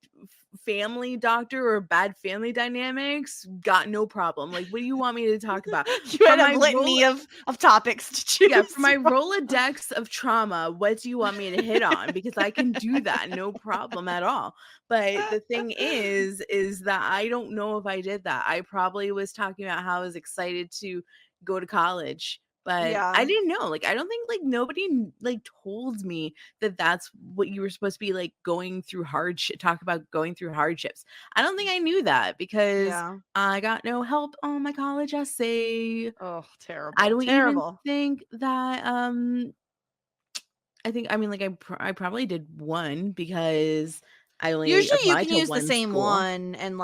family doctor or bad family dynamics? Got no problem. What do you want me to talk about? You had a litany of topics to choose. Yeah, for my Rolodex of trauma, what do you want me to hit on? Because I can do that, no problem at all. But the thing is that I don't know if I did that. I probably was talking about how I was excited to go to college. But I didn't know. I don't think nobody told me that that's what you were supposed to be going through hardship. Talk about going through hardships. I don't think I knew that because I got no help on my college essay. Oh, terrible! I don't even think that. I think I probably did one because I only usually you can use the same one and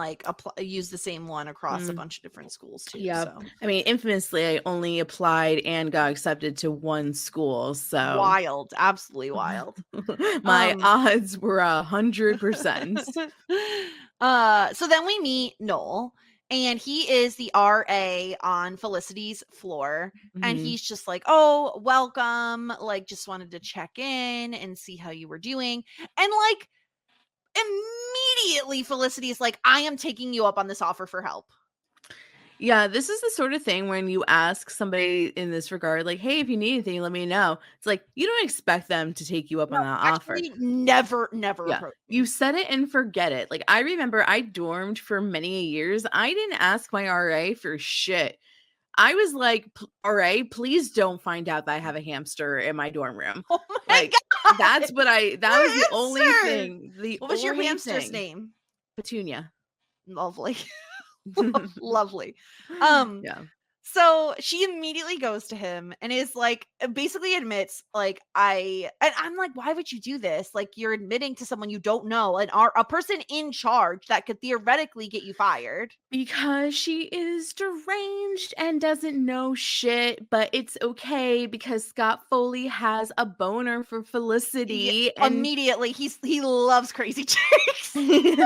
use the same one across a bunch of different schools too. Yeah, so. Infamously, I only applied and got accepted to one school. So wild, absolutely wild. My odds were 100%. So then we meet Noel. And he is the RA on Felicity's floor. Mm-hmm. And he's just oh, welcome. Just wanted to check in and see how you were doing. And immediately Felicity is I am taking you up on this offer for help. Yeah, this is the sort of thing when you ask somebody in this regard, hey, if you need anything, let me know. It's you don't expect them to take you up on that offer. Never yeah. You set it and forget it. I remember I dormed for many years. I didn't ask my RA for shit. I was RA, please don't find out that I have a hamster in my dorm room. Oh my God. That was the only thing. What was your hamster's name? Petunia. Lovely. Lovely. Yeah. So she immediately goes to him and is basically admits I'm why would you do this? You're admitting to someone you don't know and are a person in charge that could theoretically get you fired. Because she is deranged and doesn't know shit, but it's okay because Scott Foley has a boner for Felicity. And immediately he loves crazy chicks. he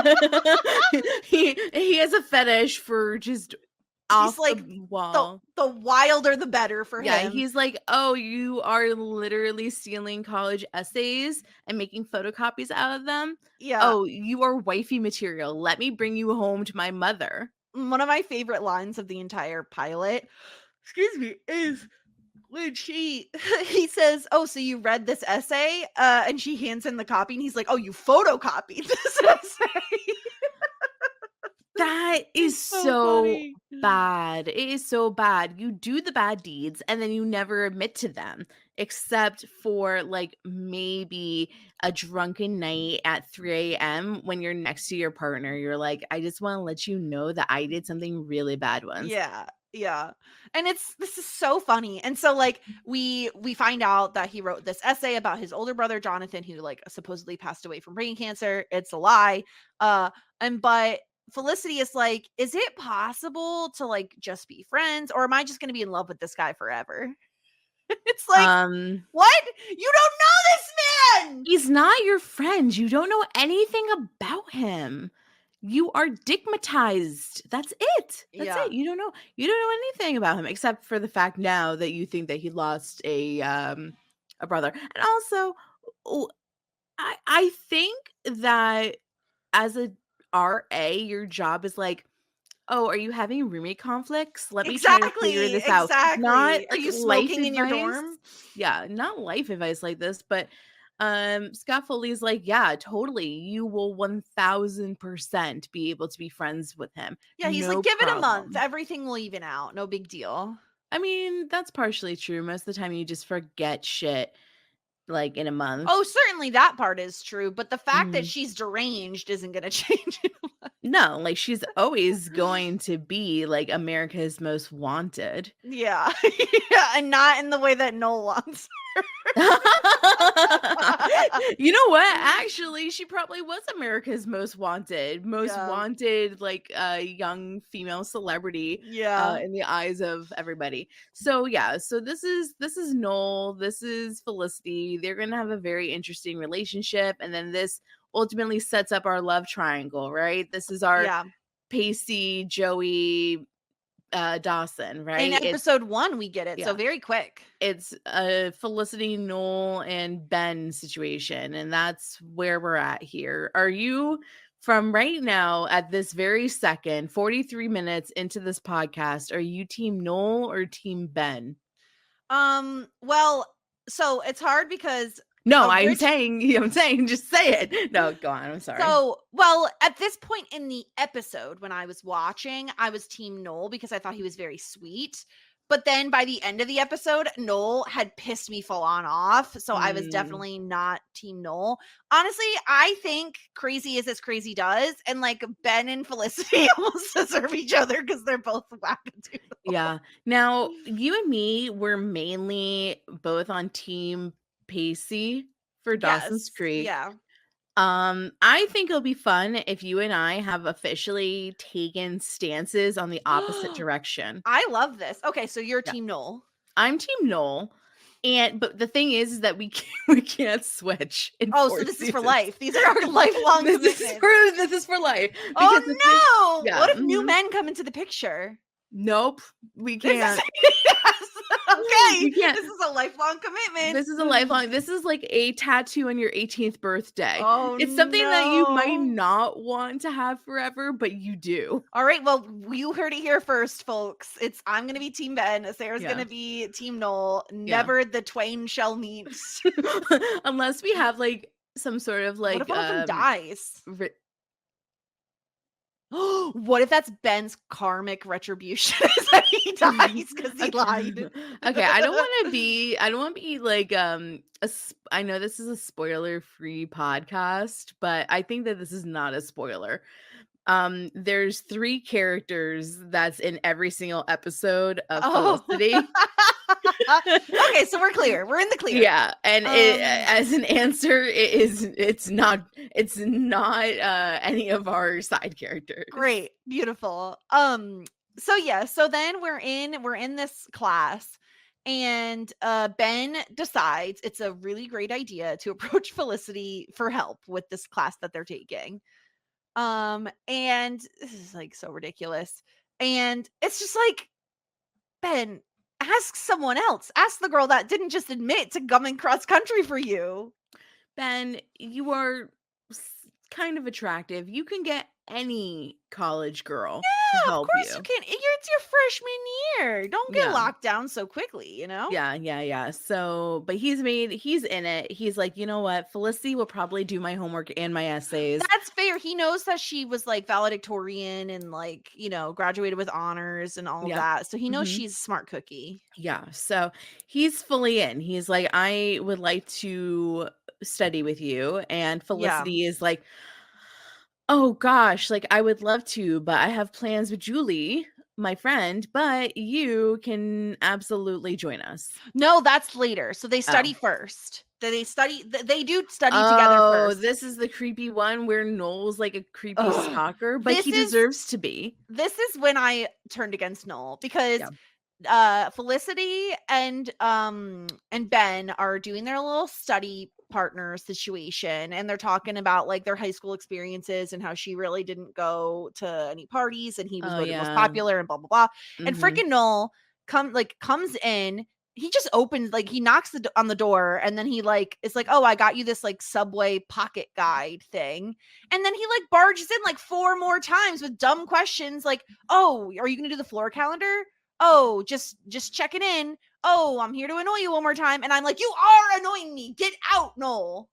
has a fetish for just off the wall. The wilder the better for him. Yeah, he's oh, you are literally stealing college essays and making photocopies out of them. Yeah. Oh, you are wifey material. Let me bring you home to my mother. One of my favorite lines of the entire pilot, is when he says, oh, so you read this essay? And she hands him the copy and he's oh, you photocopied this essay. That is so bad. It is so bad. You do the bad deeds and then you never admit to them, except for like maybe a drunken night at 3 a.m. when you're next to your partner. You're like, I just want to let you know that I did something really bad once. Yeah. Yeah. And this is so funny. And so like we find out that he wrote this essay about his older brother Jonathan, who like supposedly passed away from brain cancer. It's a lie. But Felicity is like, is it possible to like just be friends, or am I just going to be in love with this guy forever? It's like, what? You don't know this man. He's not your friend. You don't know anything about him. You are digmatized. That's it. That's it. You don't know anything about him except for the fact now that you think that he lost a brother. And also, I think that as a RA, your job is like, oh, are you having roommate conflicts? Let me try to figure this out. Not are you smoking in your dorm? Yeah, not life advice like this, but Scott Foley's like, yeah, totally. You will 1000% be able to be friends with him. Yeah, he's like, give it a month. Everything will even out. No big deal. I mean, that's partially true. Most of the time you just forget shit like in a month. Oh, certainly that part is true, but the fact that she's deranged isn't going to change it. No, like she's always going to be like America's Most Wanted. Yeah. Yeah, and not in the way that Noel wants her. You know what? Actually, she probably was America's Most Wanted, wanted like young female celebrity. Yeah, in the eyes of everybody. So yeah, so this is Noel, this is Felicity. They're gonna have a very interesting relationship, and then this ultimately sets up our love triangle, right? This is our Pacey, Joey, Dawson, right? In episode 1 we get it, so very quick. It's a Felicity, Noel, and Ben situation, and that's where we're at here. Are you, from right now at this very second, 43 minutes into this podcast, are you team Noel or team Ben? Well, so it's hard because I'm saying, just say it. No, go on. I'm sorry. So, well, at this point in the episode, when I was watching, I was team Noel because I thought he was very sweet. But then by the end of the episode, Noel had pissed me full on off. So I was definitely not team Noel. Honestly, I think crazy is as crazy does. And like Ben and Felicity almost deserve each other because they're both wackadoodle. Yeah. Now, you and me were mainly both on team Pacey for Dawson's Creek. Yeah. I think it'll be fun if you and I have officially taken stances on the opposite direction. I love this. Okay, so you're team Noel. I'm team Noel. But the thing is that we can't switch. So this is for life. These are our lifelong commitments. This is for life. Oh no! What if new men come into the picture? Nope, we can't. Okay, this is a lifelong commitment. This is like a tattoo on your 18th birthday. It's something that you might not want to have forever, but you do. All right, well, you heard it here first, folks. I'm gonna be team Ben. Sarah's gonna be team Noel. Never the twain shall meet. Unless we have like some sort of like, what if one of them dies? What if that's Ben's karmic retribution? Is that he dies because he lied? Okay, I don't want to be like I know this is a spoiler-free podcast, but I think that this is not a spoiler. There's 3 characters that's in every single episod of Felicity. Okay, so we're clear. We're in the clear. Yeah, and as an answer, it's not any of our side characters. Great, beautiful. So then we're in this class, and Ben decides it's a really great idea to approach Felicity for help with this class that they're taking. And this is like so ridiculous. And it's just like, Ben, ask someone else. Ask the girl that didn't just admit to coming cross country for you. Ben, you are kind of attractive. You can get any college girl to help you. Of course you can. It's your freshman year. Don't get locked down so quickly, you know? Yeah. So, but he's in it. He's like, you know what? Felicity will probably do my homework and my essays. That's fair. either he knows that she was like valedictorian and like, you know, graduated with honors and all of Yeah. that. So he knows Mhm. she's a smart cookie. Yeah. So he's fully in. He's like, I would like to study with you. And Felicity is like, oh gosh, like I would love to, but I have plans with Julie, my friend, but you can absolutely join us. No, that's later. So they study Oh. first. They do study together first. This is the creepy one where Noel's like a creepy Ugh. stalker, but he deserves to be. This is when I turned against Noel because Felicity and Ben are doing their little study partner situation, and they're talking about like their high school experiences and how she really didn't go to any parties and he was voted most popular and blah blah blah. And freaking Noel comes in. He just opens, like he knocks on the door, and then he like is like, oh, I got you this like Subway pocket guide thing, and then he like barges in like 4 more times with dumb questions like, oh, are you gonna do the floor calendar? Oh, just checking in. Oh, I'm here to annoy you one more time. And I'm like, you are annoying me. Get out, Noel.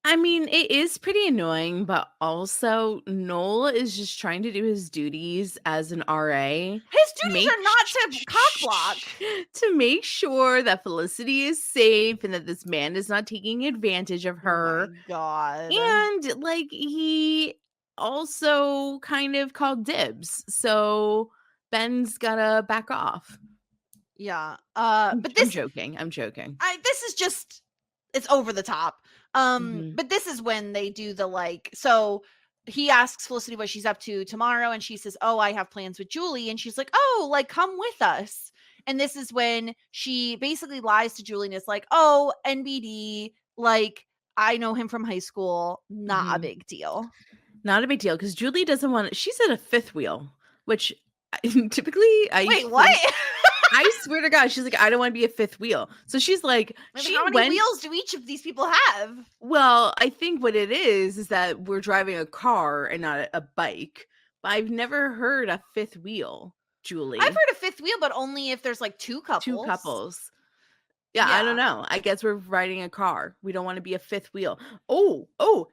I mean, it is pretty annoying, but also Noel is just trying to do his duties as an RA. His duties are not to cockblock. To make sure that Felicity is safe and that this man is not taking advantage of her. Oh my God. And like he also kind of called dibs. So Ben's gotta back off. Yeah. But I'm joking. This is just, it's over the top. But this is when they do the like, so he asks Felicity what she's up to tomorrow, and she says, oh, I have plans with Julie. And she's like, oh, like come with us. And this is when she basically lies to Julie and is like, oh, NBD, like I know him from high school. Not a big deal. Not a big deal, because Julie doesn't want it. She's at a fifth wheel, which typically Wait, what? I swear to God, she's like, I don't want to be a fifth wheel. So she's like, how many wheels do each of these people have? Well, I think what it is that we're driving a car and not a bike. But I've never heard a fifth wheel, Julie. I've heard a fifth wheel, but only if there's like two couples. Yeah, I don't know. I guess we're riding a car. We don't want to be a fifth wheel. Oh,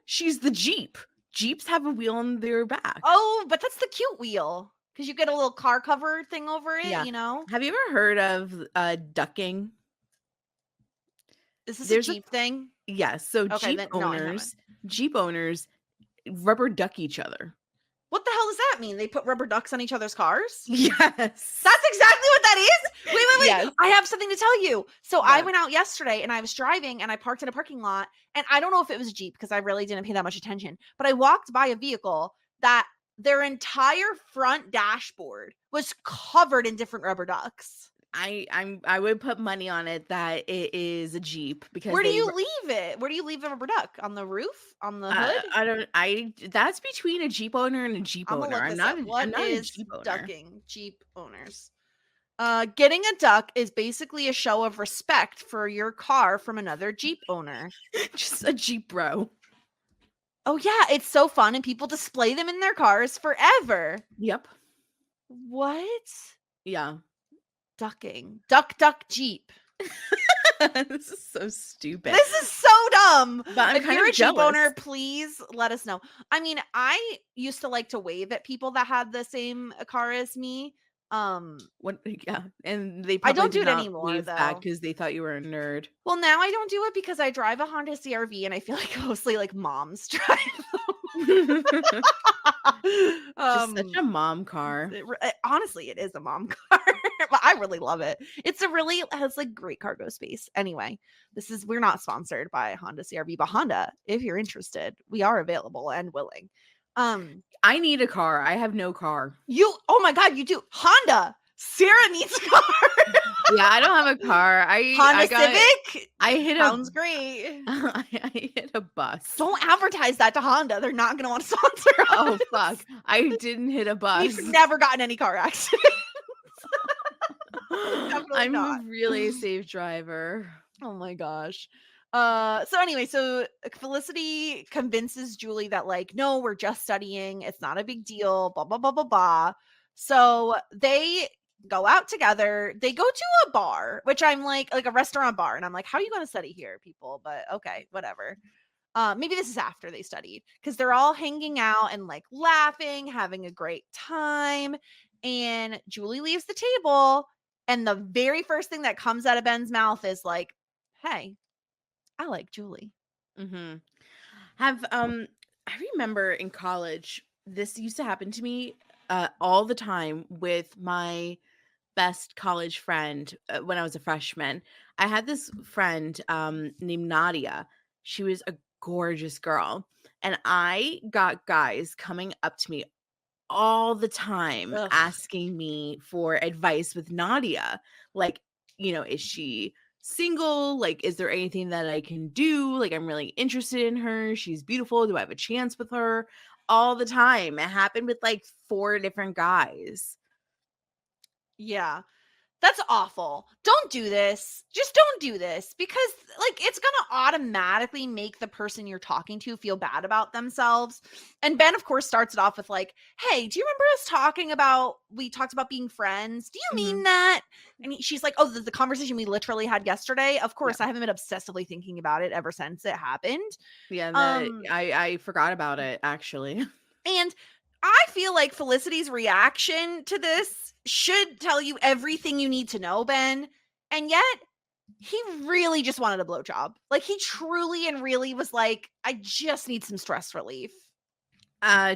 she's the Jeep. Jeeps have a wheel on their back. Oh, but that's the cute wheel. Because you get a little car cover thing over it, you know? Have you ever heard of ducking? Is this a Jeep thing? Yes. So Okay, Jeep owners rubber duck each other. What the hell does that mean? They put rubber ducks on each other's cars? Yes. That's exactly what that is? Wait. Yes. I have something to tell you. So I went out yesterday and I was driving and I parked in a parking lot. And I don't know if it was a Jeep because I really didn't pay that much attention. But I walked by a vehicle that their entire front dashboard was covered in different rubber ducks. I would put money on it that it is a Jeep, because where do you leave it? Where do you leave the rubber duck? On the roof? On the hood? That's between a Jeep owner and a Jeep owner. I'm not a Jeep owner. Ducking Jeep owners? Getting a duck is basically a show of respect for your car from another Jeep owner. Just a Jeep bro. Oh yeah, it's so fun, and people display them in their cars forever. Yep. What? Yeah. Ducking. Duck Jeep. This is so stupid. This is so dumb. But if you're a Jeep owner, please let us know. I mean, I used to like to wave at people that had the same car as me. What? Yeah, and they I don't do it anymore though, because they thought you were a nerd. Well, now I don't do it because I drive a Honda CR-V, and I feel like mostly like moms drive them. Just such a mom car. Honestly, it is a mom car, but I really love it. It has like great cargo space. Anyway, we're not sponsored by Honda CR-V, but Honda, if you're interested, we are available and willing. I need a car. I have no car. Oh my God, you do. Honda. Sarah needs a car. Yeah, I don't have a car. Civic. Sounds great. I hit a bus. Don't advertise that to Honda. They're not going to want to sponsor us. Oh fuck! I didn't hit a bus. You've never gotten any car accidents. I'm a really safe driver. Oh my gosh. So anyway, so Felicity convinces Julie that like, no, we're just studying. It's not a big deal. Blah, blah, blah, blah, blah. So they go out together. They go to a bar, which I'm like a restaurant bar. And I'm like, how are you going to study here, people? But okay, whatever. Maybe this is after they studied, because they're all hanging out and like laughing, having a great time. And Julie leaves the table, and the very first thing that comes out of Ben's mouth is like, "Hey, I like Julie." Mm-hmm. I remember in college, this used to happen to me all the time with my best college friend when I was a freshman. I had this friend named Nadia. She was a gorgeous girl. And I got guys coming up to me all the time Ugh. asking me for advice with Nadia. Like, is she single? Like, is there anything that I can do? Like, I'm really interested in her. She's beautiful. Do I have a chance with her? All the time. It happened with like 4 different guys. Yeah. That's awful. Don't do this. Just don't do this, because like it's going to automatically make the person you're talking to feel bad about themselves. And Ben, of course, starts it off with like, "Hey, do you remember us we talked about being friends? Do you mean that?" And she's like, "Oh, the conversation we literally had yesterday." Of course, I haven't been obsessively thinking about it ever since it happened. Yeah, Um, I forgot about it actually. And I feel like Felicity's reaction to this should tell you everything you need to know, Ben. And yet, he really just wanted a blowjob. Like, he truly and really was like, "I just need some stress relief."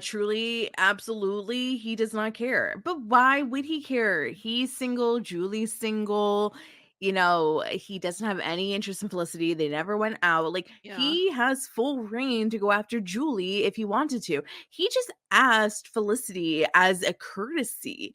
Truly, absolutely, he does not care. But why would he care? He's single, Julie's single. He doesn't have any interest in Felicity. They never went out. Like, Yeah. he has full reign to go after Julie if he wanted to. He just asked Felicity as a courtesy.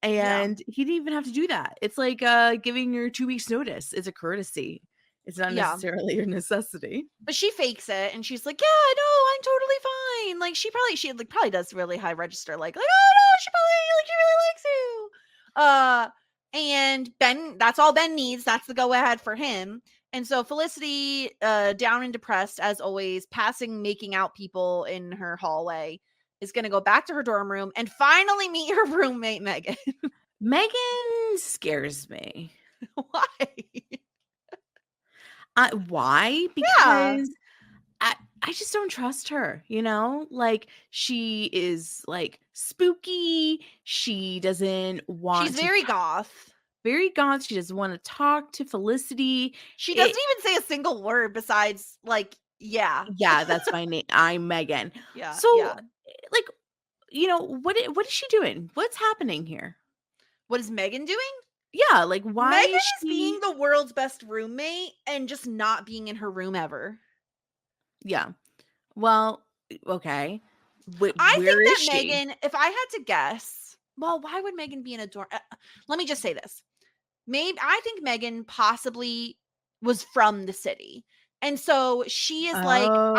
And he didn't even have to do that. It's like giving your 2 weeks notice is a courtesy. It's not Yeah. necessarily a necessity. But she fakes it, and she's like, "Yeah, no, I'm totally fine." Like, she probably does really high register, like, "Oh no, she really likes you." And Ben, that's all Ben needs. That's the go ahead for him. And so Felicity, down and depressed as always, making out people in her hallway, is going to go back to her dorm room and finally meet her roommate Megan. Megan scares me. Why? Why? Yeah. Because I just don't trust her, Like, she is like spooky. She doesn't want She's to very ta- goth. very goth. She doesn't want to talk to Felicity. She doesn't even say a single word besides like, "Yeah." Yeah, that's my name. I'm Megan. Yeah. So, Yeah. like, what is she doing? What's happening here? What is Megan doing? Yeah, like, why Megan is is being the world's best roommate and just not being in her room ever. Yeah. Well, okay. I think Where is that she? Megan, if I had to guess, well, why would Megan be in a dorm? Let me just say this. I think Megan possibly was from the city. And so she is like, Oh.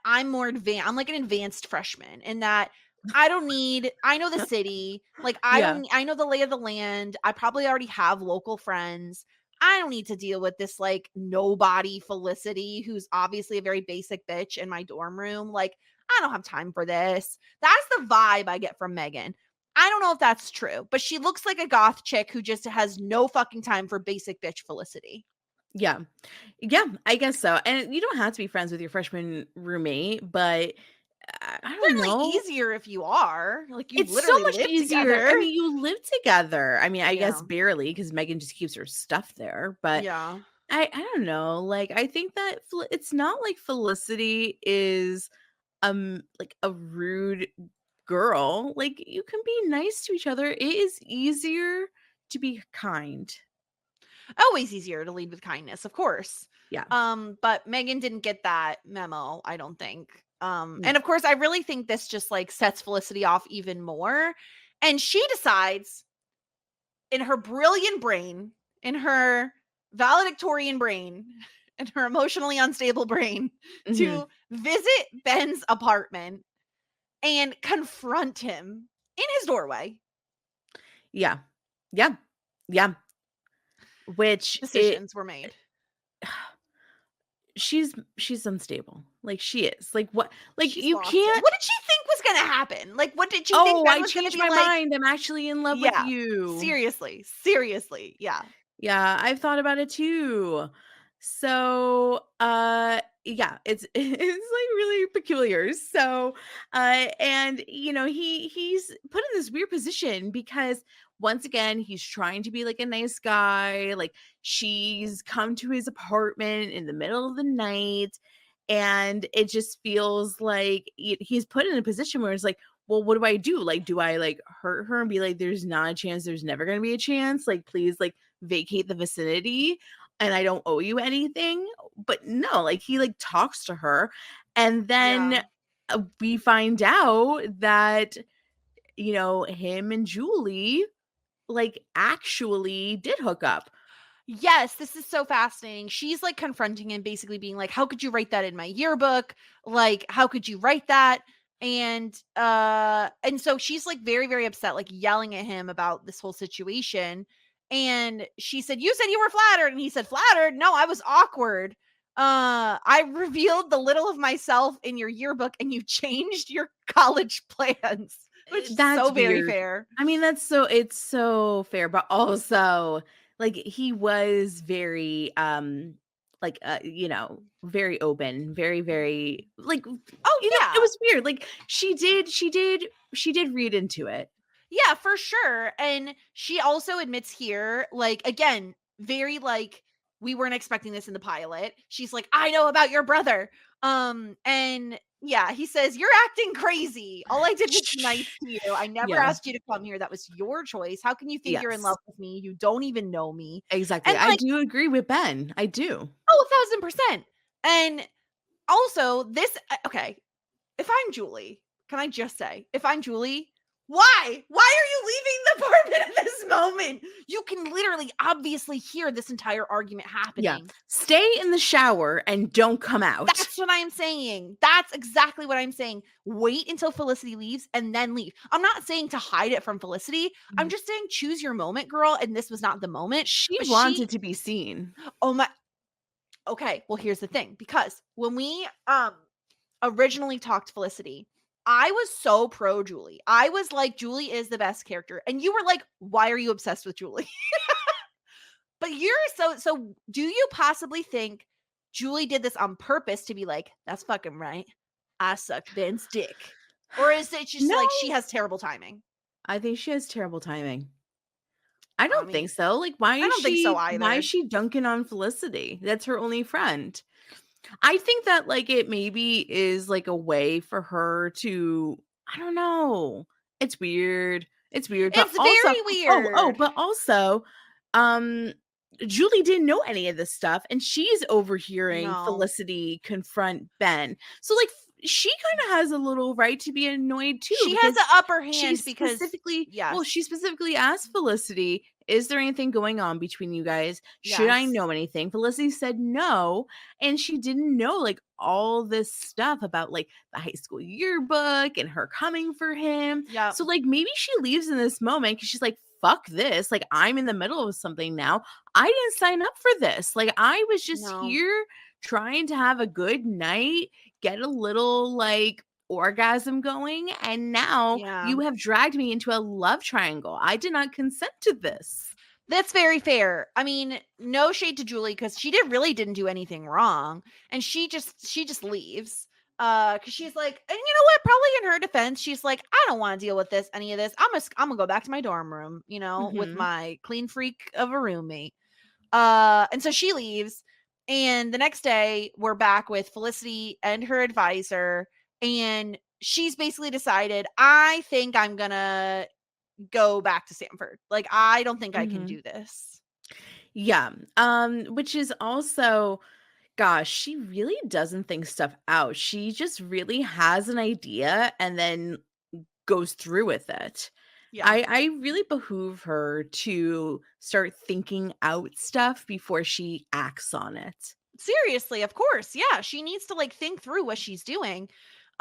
I'm more advanced. I'm like an advanced freshman in that I know the city. Like, Yeah. I know the lay of the land. I probably already have local friends. I don't need to deal with this like nobody Felicity, who's obviously a very basic bitch in my dorm room. Like, I don't have time for this. That's the vibe I get from Megan. I don't know if that's true, but she looks like a goth chick who just has no fucking time for basic bitch Felicity. Yeah. Yeah, I guess so. And you don't have to be friends with your freshman roommate, but I don't Certainly know. easier if you are. Like, you It's so literally much live easier. together. I mean, you live together. I mean, I guess Yeah. barely because Megan just keeps her stuff there. But Yeah. I don't know. Like, I think that it's not like Felicity is like a rude girl. Like, you can be nice to each other. It is easier to be kind. Always easier to lead with kindness, of course. Yeah. But Megan didn't get that memo, I don't think. No. And of course, I really think this just like sets Felicity off even more. And she decides in her brilliant brain, in her valedictorian brain, in her emotionally unstable brain, Mhm. to visit Ben's apartment and confront him in his doorway. Yeah. Yeah. Yeah. Which Decisions were made. she's unstable. Like, she is. Like, what? Like, She's you lost it. can't. What did she think was going to happen? Like, what did she think Oh, Ben I was going to changed be my like? mind. I'm actually in love with Yeah, you. seriously, yeah. Yeah, I've thought about it too. So, yeah, it's like really peculiar. So and he's put in this weird position because once again he's trying to be like a nice guy. Like, she's come to his apartment in the middle of the night, and it just feels like he's put in a position where it's like, well, what do I do? Like, do I like hurt her and be like, there's not a chance, there's never going to be a chance, like, please, like, vacate the vicinity and I don't owe you anything? But no, like, he like talks to her, and then we find out that him and Julie like actually did hook up. Yes, this is so fascinating. She's like confronting him, basically being like, how could you write that in my yearbook? Like, how could you write that? And so she's like very, very upset, like yelling at him about this whole situation. And she said, you said you were flattered. And he said, flattered? No, I was awkward. I revealed the little of myself in your yearbook and you changed your college plans, which is That's so very weird. fair. I mean, it's so fair, but also like he was very very open, very, very like, yeah. it was weird. Like, she did read into it. Yeah, for sure. And she also admits here, like, again, very like, we weren't expecting this in the pilot. She's like, I know about your brother. And yeah, he says, you're acting crazy. All I did was be nice to you. I never asked you to come here. That was your choice. How can you think you're in love with me? You don't even know me. Exactly. And I like, do agree with Ben. I do. Oh, 1,000%. And also this, okay, if I'm Julie, can I just say, if I'm Julie, why are you leaving the apartment at this moment? You can literally obviously hear this entire argument happening. Yeah. Stay in the shower and don't come out. That's what I'm saying. That's exactly what I'm saying. Wait until Felicity leaves and then leave. I'm not saying to hide it from Felicity. I'm just saying choose your moment, girl. And this was not the moment. She wanted to be seen. Oh my. Okay. Well, here's the thing. Because when we originally talked to Felicity, I was so pro Julie. I was like, Julie is the best character. And you were like, why are you obsessed with Julie? But you're so do you possibly think Julie did this on purpose to be like, that's fucking right, I sucked Ben's dick? Or is it just like she has terrible timing? I think she has terrible timing. I don't think so. Like, why is I don't think so either. Why is she dunking on Felicity? That's her only friend. I think that like it maybe is like a way for her to, I don't know. It's weird. It's weird. But It's also, very weird. but also, Julie didn't know any of this stuff, and she's overhearing Felicity confront Ben. So like she kind of has a little right to be annoyed too. She has the upper hand because she specifically asked Felicity, is there anything going on between you guys? Should I know anything? Felicity said no, and she didn't know like all this stuff about like the high school yearbook and her coming for him. Yeah. So like maybe she leaves in this moment because she's like, fuck this. Like, I'm in the middle of something now. I didn't sign up for this. Like, I was just here trying to have a good night, get a little like orgasm going, and now you have dragged me into a love triangle. I did not consent to this. That's very fair. I mean, no shade to Julie because she didn't do anything wrong, and she just leaves. Because she's like, and you know what? Probably in her defense, she's like, I don't want to deal with any of this. I'm gonna go back to my dorm room, with my clean freak of a roommate. And so she leaves, and the next day we're back with Felicity and her advisor, and she's basically decided, I think I'm gonna go back to Stanford. Like, I don't think I can do this. Yeah. Which is also, gosh, she really doesn't think stuff out. She just really has an idea and then goes through with it. Yeah. I really behoove her to start thinking out stuff before she acts on it. Seriously, of course. Yeah. She needs to like think through what she's doing.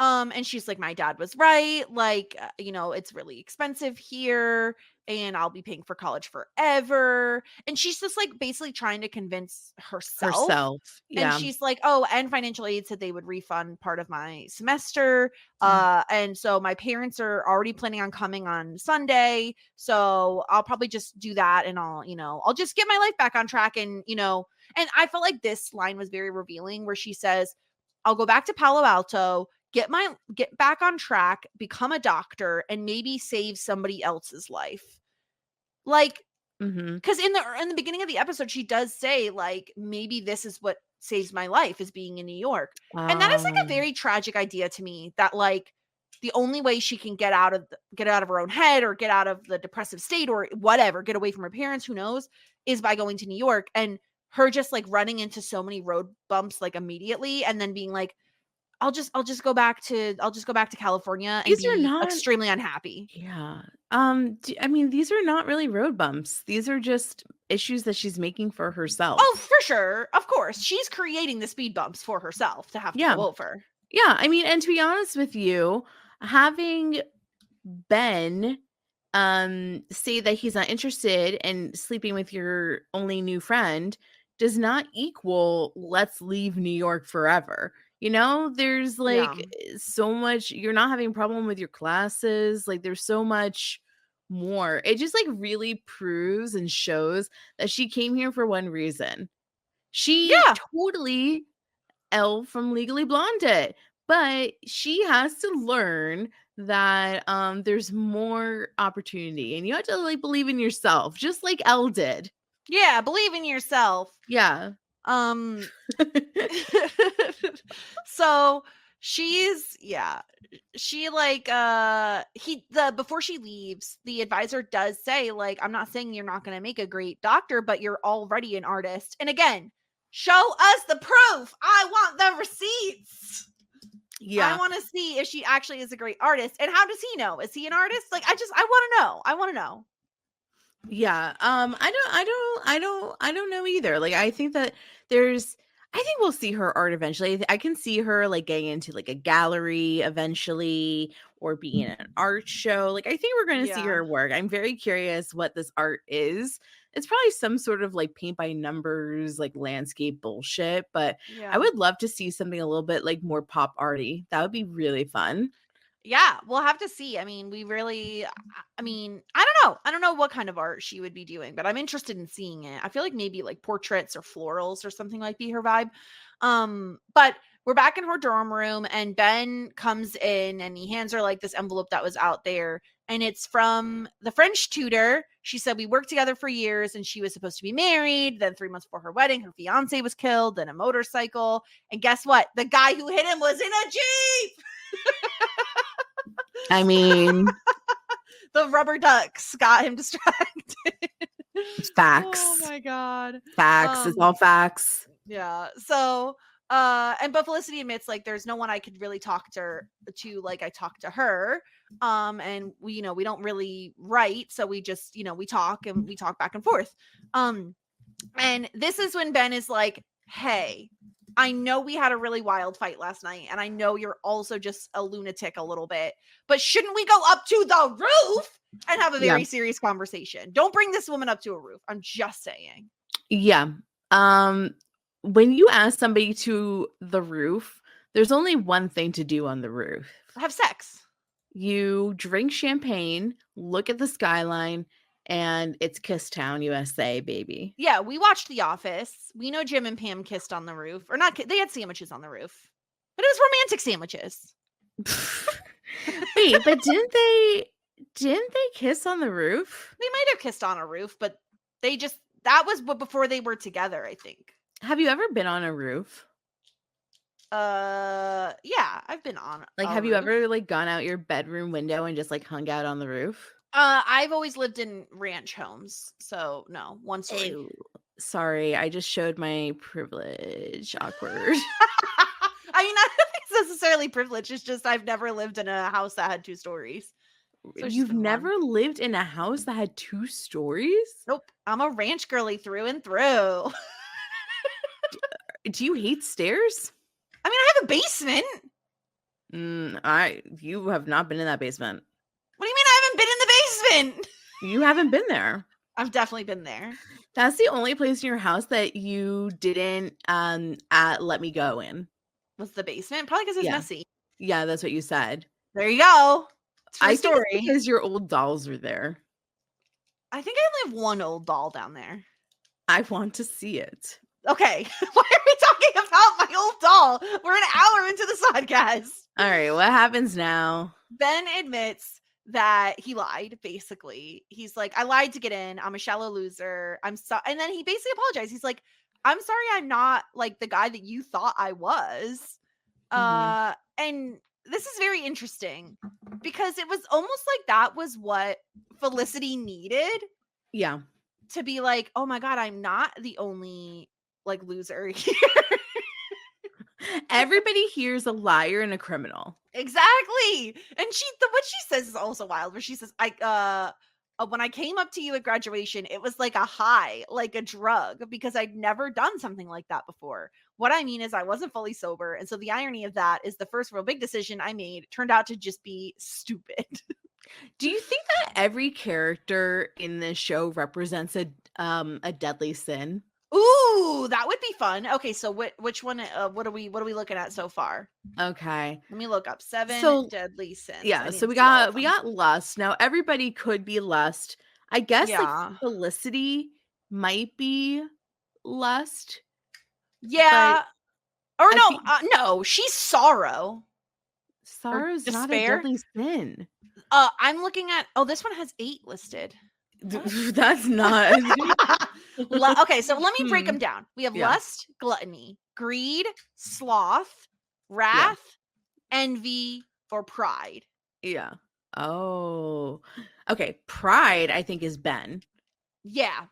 And she's like, my dad was right. Like, it's really expensive here and I'll be paying for college forever. And she's just like basically trying to convince herself. Yeah. And she's like, oh, and financial aid said they would refund part of my semester. And so my parents are already planning on coming on Sunday. So I'll probably just do that. And I'll just get my life back on track. And, and I felt like this line was very revealing where she says, I'll go back to Palo Alto, get back on track, become a doctor, and maybe save somebody else's life. Like, because in the beginning of the episode, she does say, like, maybe this is what saves my life, is being in New York. And that is like a very tragic idea to me, that like the only way she can get out of her own head, or get out of the depressive state, or whatever, get away from her parents, who knows, is by going to New York. And her just like running into so many road bumps like immediately, and then being like, I'll just go back to California and These are be not extremely unhappy. Yeah. I mean, these are not really road bumps. These are just issues that she's making for herself. Oh, for sure. Of course. She's creating the speed bumps for herself to have to Yeah. go over. Yeah. I mean, and to be honest with you, having Ben say that he's not interested in sleeping with your only new friend does not equal let's leave New York forever. You know, there's like so much, you're not having a problem with your classes. Like there's so much more. It just like really proves and shows that she came here for one reason. She totally Elle from Legally Blonde it, but she has to learn that there's more opportunity, and you have to like believe in yourself, just like Elle did. Yeah, believe in yourself. Yeah. So she like before she leaves, the advisor does say, like, I'm not saying you're not going to make a great doctor, but you're already an artist. And again, show us the proof. I want the receipts. Yeah. I want to see if she actually is a great artist. And how does he know? Is he an artist? Like, I want to know. Yeah. I don't know either. Like, I think that I think we'll see her art eventually. I can see her like getting into like a gallery eventually, or being in an art show. Like, I think we're going to see her work. I'm very curious what this art is. It's probably some sort of like paint by numbers, like landscape bullshit, but I would love to see something a little bit like more pop arty. That would be really fun. Yeah, we'll have to see. I mean, I don't know what kind of art she would be doing, but I'm interested in seeing it. I feel like maybe like portraits or florals or something like be her vibe. But we're back in her dorm room, and Ben comes in and he hands her like this envelope that was out there, and it's from the French tutor. She said, we worked together for years, and she was supposed to be married. Then 3 months before her wedding, her fiance was killed, then a motorcycle. And guess what? The guy who hit him was in a Jeep. I mean, the rubber ducks got him distracted. Facts. Oh my god. Facts. It's all facts. Yeah. So but Felicity admits, like, there's no one I could really talk to like I talked to her. And we don't really write, so we just, we talk back and forth. And this is when Ben is like, hey, I know we had a really wild fight last night, and I know you're also just a lunatic a little bit, but shouldn't we go up to the roof and have a very serious conversation? Don't bring this woman up to a roof. I'm just saying. Yeah. When you ask somebody to the roof, there's only one thing to do on the roof. Have sex. You drink champagne, look at the skyline, and it's Kiss Town, USA, baby. Yeah, we watched The Office. We know Jim and Pam kissed on the roof. Or not, they had sandwiches on the roof. But it was romantic sandwiches. Wait, but didn't they kiss on the roof? They might have kissed on a roof, but that was before they were together, I think. Have you ever been on a roof? Yeah, I've been on like have you ever like gone out your bedroom window and just like hung out on the roof? I've always lived in ranch homes, so no, one story. Ew. Sorry, I just showed my privilege. Awkward. I mean, I don't think it's necessarily privilege. It's just I've never lived in a house that had 2 stories. So you've never lived in a house that had 2 stories? Nope. I'm a ranch girly through and through. Do you hate stairs? I mean, I have a basement. You have not been in that basement. What do you mean I haven't been in the basement? You haven't been there. I've definitely been there. That's the only place in your house that you didn't let me go in. Was the basement? Probably because it's messy. Yeah, that's what you said. There you go. I think it's because your old dolls were there. I think I only have one old doll down there. I want to see it. Okay. Why are we talking about my old doll? We're an hour into the podcast. All right, what happens now? Ben admits that he lied, basically. He's like, I lied to get in. I'm a shallow loser. I'm so, and then he basically apologized. He's like, I'm sorry I'm not like the guy that you thought I was. And this is very interesting because it was almost like that was what Felicity needed Yeah. to be like, oh my God, I'm not the only like loser here. Everybody here's a liar and a criminal. Exactly. And what she says is also wild, where she says, when I came up to you at graduation, it was like a high, like a drug, because I'd never done something like that before. What I mean is I wasn't fully sober. And so the irony of that is the first real big decision I made turned out to just be stupid. Do you think that every character in this show represents a deadly sin? Ooh, that would be fun. Okay, so which one what are we looking at so far? Okay. Let me look up 7 So, deadly sins. I yeah, need so to we see all of got them. lust. Now everybody could be lust. I guess Yeah. like Felicity might be lust. Yeah. Or I no, think no, she's sorrow. sorrow's not a despair? deadly sin. I'm looking at this one has 8 listed. That's not. Okay, so let me break them down. We have Yeah. lust, gluttony, greed, sloth, wrath, envy, or pride. Yeah. Oh. Okay. Pride, I think, is Ben. Yeah.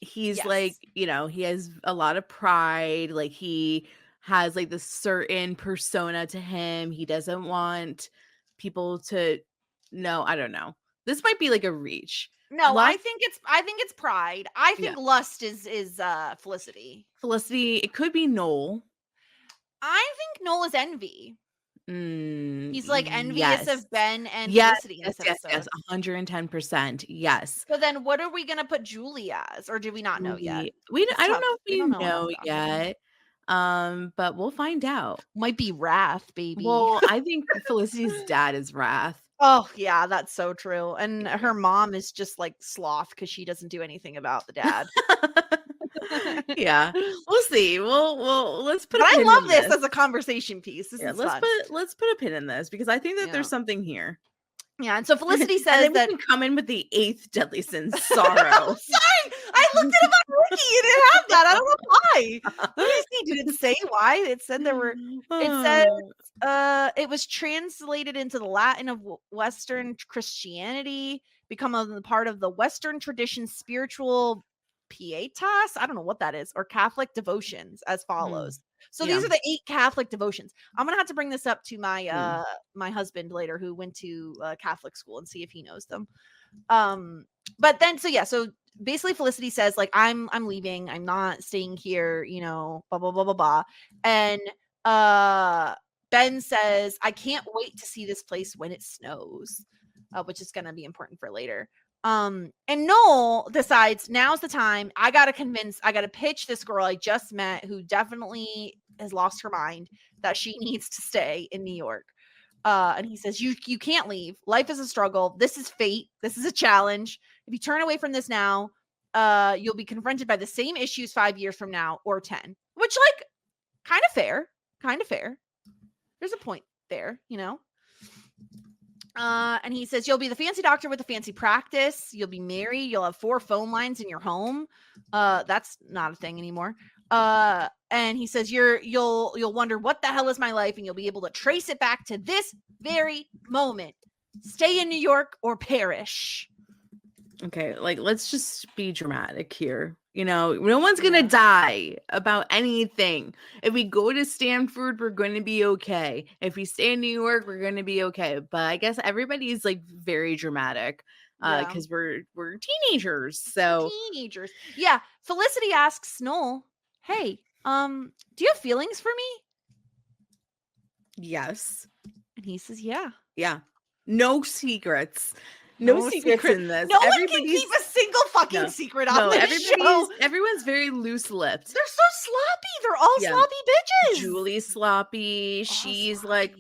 He's Yes. like, he has a lot of pride. Like he has like this certain persona to him. He doesn't want people to know. I don't know. This might be like a reach. No, I Lust, think it's pride. I think lust is Felicity. Felicity, it could be Noel. I think Noel is envy. He's like envious of Ben and Felicity in this episode. Yes, 110%. Yes. So then what are we gonna put Julie as? Or do we not know yet? I don't know if we don't know know enough. yet. But we'll find out. Might be Wrath, baby. Well, I think Felicity's dad is Wrath. Oh, yeah, that's so true. And her mom is just like Sloth because she doesn't do anything about the dad. Yeah, we'll see. We'll let's put. But I love this as a conversation piece. This is fun. Let's put a pin in this because I think that there's something here. Yeah, and so Felicity And says then that we can come in with the 8th deadly sin, sorrow. Sorry, I looked at it on Wiki. It didn't have that. I don't know why. Let me see. Did it say why? It said there were. It said it was translated into the Latin of Western Christianity, become a part of the Western tradition spiritual pietas. I don't know what that is, or Catholic devotions as follows. So these are the 8 Catholic devotions. I'm gonna have to bring this up to my my husband later, who went to Catholic school, and see if he knows them. But then so basically Felicity says like I'm leaving. I'm not staying here. Blah blah blah blah blah. And Ben says I can't wait to see this place when it snows, which is gonna be important for later. And Noel decides now's the time. I gotta pitch this girl I just met who definitely has lost her mind that she needs to stay in New York. And he says, you can't leave. Life is a struggle. This is fate. This is a challenge. If you turn away from this now, you'll be confronted by the same issues 5 years from now or 10, which like kind of fair. There's a point there, and he says, you'll be the fancy doctor with a fancy practice. You'll be married. You'll have 4 phone lines in your home. That's not a thing anymore. And he says, you'll wonder what the hell is my life, and you'll be able to trace it back to this very moment. Stay in New York or perish. Okay, like let's just be dramatic here. No one's gonna die about anything. If we go to Stanford, we're going to be okay. If we stay in New York, we're going to be okay. But I guess everybody's like very dramatic because we're teenagers. So teenagers. Yeah. Felicity asks Noel, "Hey, do you have feelings for me?" Yes. And he says, "Yeah." Yeah. No secrets. No secrets in this. No one can keep a single fucking secret on this show. Everyone's very loose-lipped. They're so sloppy. They're all sloppy bitches. Julie's sloppy. She's sloppy. Like,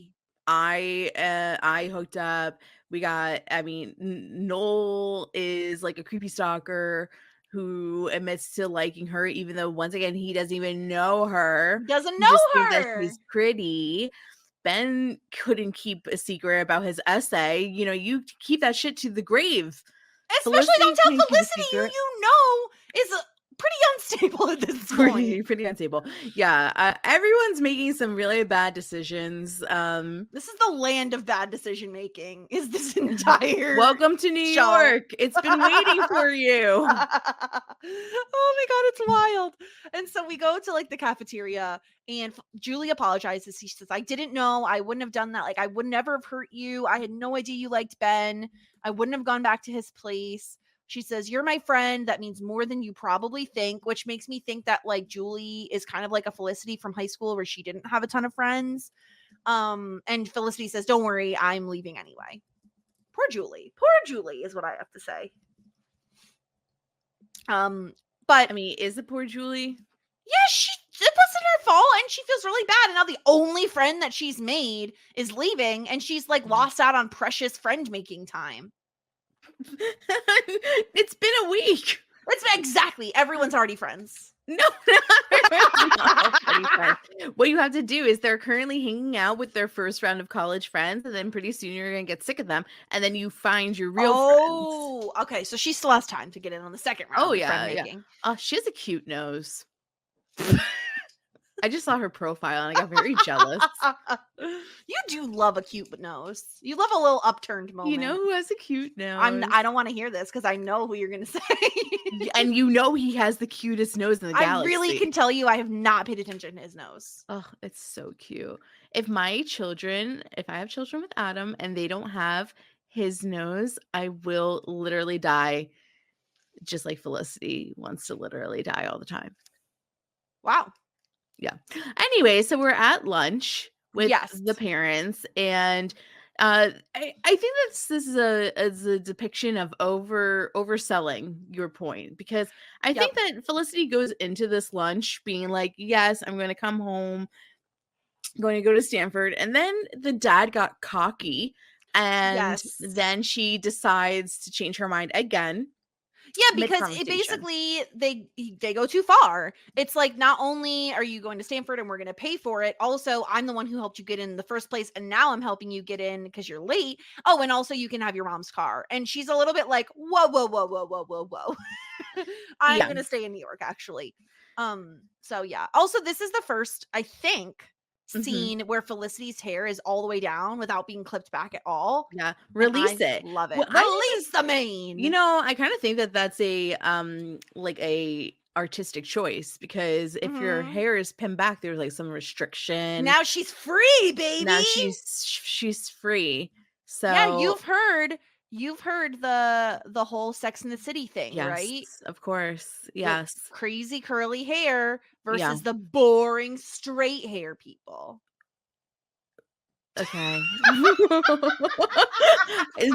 I hooked up. We got, Noel is like a creepy stalker who admits to liking her, even though once again he doesn't even know her. Doesn't He know just thinks that her. she's pretty. Ben couldn't keep a secret about his essay. You know, you keep that shit to the grave. Especially don't couldn't tell keep a Felicity, who secret. you know is pretty unstable at this point. Pretty unstable. Yeah, everyone's making some really bad decisions. This is the land of bad decision making. Is this entire Welcome to New show. York. It's been waiting for you. Oh my god, it's wild. And so we go to like the cafeteria, and Julie apologizes. She says, I didn't know. I wouldn't have done that. Like, I would never have hurt you. I had no idea you liked Ben. I wouldn't have gone back to his place. She says, you're my friend. That means more than you probably think, which makes me think that like Julie is kind of like a Felicity from high school where she didn't have a ton of friends. And Felicity says, don't worry, I'm leaving anyway. Poor Julie is what I have to say. But I mean, is it poor Julie? yeah, it wasn't her fault, and she feels really bad. And now the only friend that she's made is leaving, and she's like lost out on precious friend making time. It's been a week. Exactly. Everyone's already friends. No, not already friends. What you have to do is they're currently hanging out with their first round of college friends, and then pretty soon you're gonna get sick of them, and then you find your real friends. Oh, okay. So she still has time to get in on the second round. Oh, of yeah, friend yeah. making. Oh, she has a cute nose. I just saw her profile and I got very jealous. You do love a cute nose. You love a little upturned moment. You know who has a cute nose? I don't want to hear this because I know who you're going to say. And you know he has the cutest nose in the galaxy. I really can tell you I have not paid attention to his nose. Oh, it's so cute. If I have children with Adam and they don't have his nose, I will literally die, just like Felicity wants to literally die all the time. Wow. Yeah. Anyway, so we're at lunch with the parents, and I think this is a depiction of overselling your point, because I think that Felicity goes into this lunch being like, yes, I'm going to come home, going to go to Stanford, and then the dad got cocky, and then she decides to change her mind again. Yeah, because it basically they go too far. It's like, not only are you going to Stanford and we're going to pay for it, also I'm the one who helped you get in the first place, and now I'm helping you get in because you're late. Oh, and also you can have your mom's car. And she's a little bit like, whoa. I'm going to stay in New York, actually. So yeah. Also, this is the first, I think, scene where Felicity's hair is all the way down without being clipped back at all. Yeah, release it. Love it. Well, Release the mane. You know, I kind of think that that's a like a artistic choice, because if your hair is pinned back, there's like some restriction. Now she's free, baby. Now she's free. So yeah, you've heard the whole Sex and the City thing, right? Of course. Yes. The crazy curly hair versus the boring straight hair people. Okay.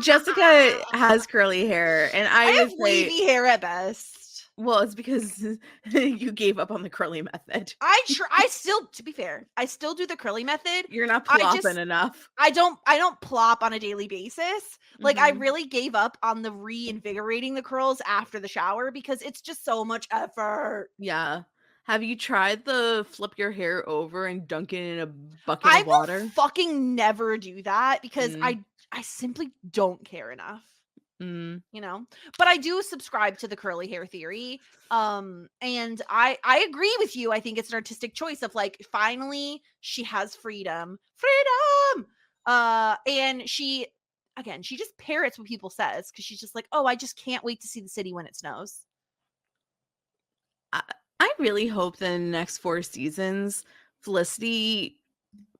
Jessica has curly hair, and I have wavy hair at best. Well, it's because you gave up on the curly method. I still, to be fair, I still do the curly method. You're not plopping enough. I don't plop on a daily basis. Like, I really gave up on the reinvigorating the curls after the shower because it's just so much effort. Yeah. Have you tried the flip your hair over and dunk it in a bucket of water? I will fucking never do that because I simply don't care enough. You know, but I do subscribe to the curly hair theory. And I agree with you. I think it's an artistic choice of like, finally she has freedom. And she just parrots what people says, because she's just like, oh, I just can't wait to see the city when it snows. I really hope that in the next 4 seasons, Felicity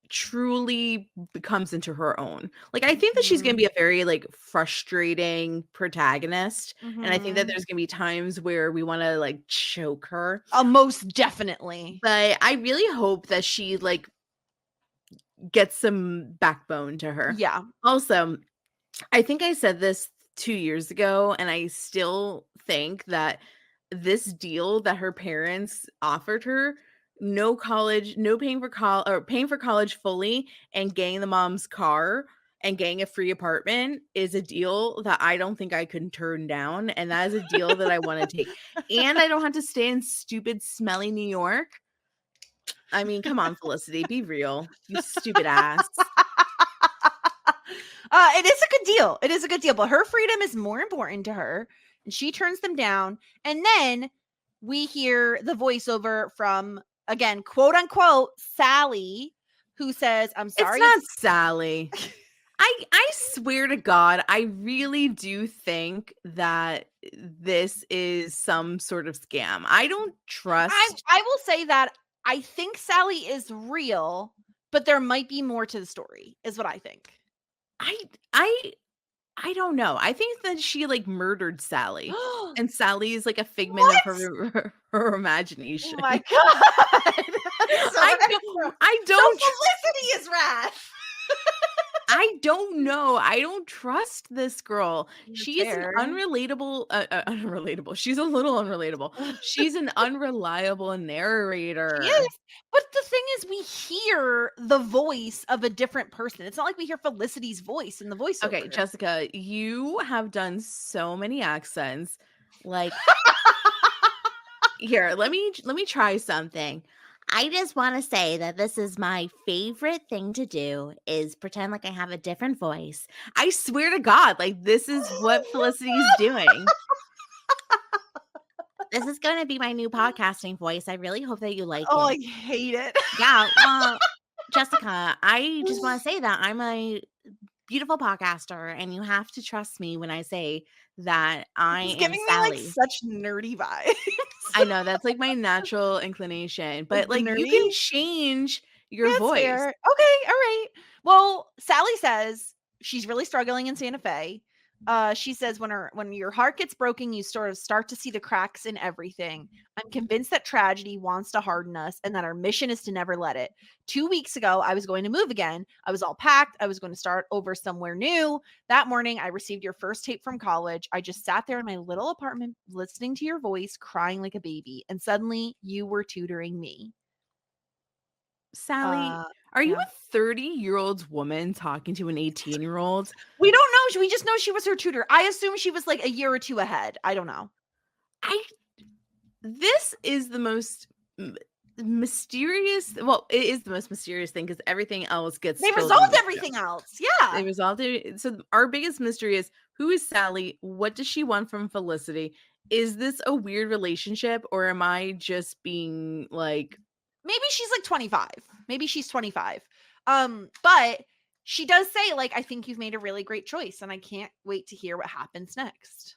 truly becomes into her own. Like, I think that she's going to be a very like frustrating protagonist, and I think that there's going to be times where we want to like choke her. Oh, most definitely. But I really hope that she like gets some backbone to her. Yeah. Also, I think I said this 2 years ago, and I still think that this deal that her parents offered her, no college, no paying for college fully, and getting the mom's car, and getting a free apartment is a deal that I don't think I could turn down. And that is a deal that I want to take. And I don't have to stay in stupid, smelly New York. I mean, come on, Felicity, be real. You stupid ass. It is a good deal. It is a good deal, but her freedom is more important to her, and she turns them down. And then we hear the voiceover from, again, quote unquote, Sally, who says, "I'm sorry." It's not Sally. I swear to God, I really do think that this is some sort of scam. I don't trust. I will say that I think Sally is real, but there might be more to the story, is what I think. I don't know. I think that she like murdered Sally, and Sally is like a figment of her imagination. Oh my God. I don't. So Felicity is wrath. I don't know. I don't trust this girl. She is fair. an unrelatable. She's a little unrelatable. She's an unreliable narrator. Yes, but the thing is, we hear the voice of a different person. It's not like we hear Felicity's voice in the voiceover. Okay, Jessica, you have done so many accents. Like, here, let me try something. I just want to say that this is my favorite thing to do is pretend like I have a different voice. I swear to God, like this is what Felicity's doing. This is going to be my new podcasting voice. I really hope that you like it. I hate it. Yeah, well, Jessica, I just want to say that I'm a beautiful podcaster, and you have to trust me when I say that I am giving Sally. me like such nerdy vibes. I know that's like my natural inclination, but like nerdy? you can change your That's voice. fair. Okay, all right. Well, Sally says she's really struggling in Santa Fe. She says when your heart gets broken, you sort of start to see the cracks in everything. I'm convinced that tragedy wants to harden us and that our mission is to never let it. 2 weeks ago, I was going to move again. I was all packed. I was going to start over somewhere new. That morning, I received your first tape from college. I just sat there in my little apartment, listening to your voice, crying like a baby. And suddenly you were tutoring me. Sally, are you yeah. a 30-year-old woman talking to an 18-year-old? We don't know. We just know she was her tutor. I assume she was like a year or two ahead. I don't know. This is the most mysterious. Well, it is the most mysterious thing because everything else gets. They spilled resolved in the everything show. else. Yeah. They resolved it. So our biggest mystery is who is Sally? What does she want from Felicity? Is this a weird relationship, or am I just being like? Maybe she's like 25. Maybe she's 25. But she does say, like, I think you've made a really great choice, and I can't wait to hear what happens next.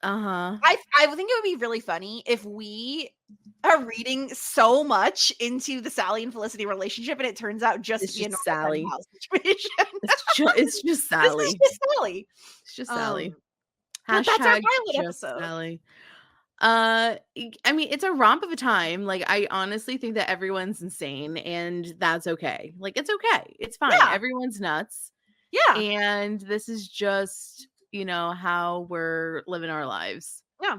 Uh-huh. I think it would be really funny if we are reading so much into the Sally and Felicity relationship, and it turns out just to be a normal Sally house situation. It's just Sally. This is just Sally. It's just Sally. But that's our Hashtag pilot just episode. Sally. I mean, it's a romp of a time. Like, I honestly think that everyone's insane, and that's okay. Like, it's okay. It's fine. Yeah. Everyone's nuts. Yeah. And this is just, how we're living our lives. Yeah.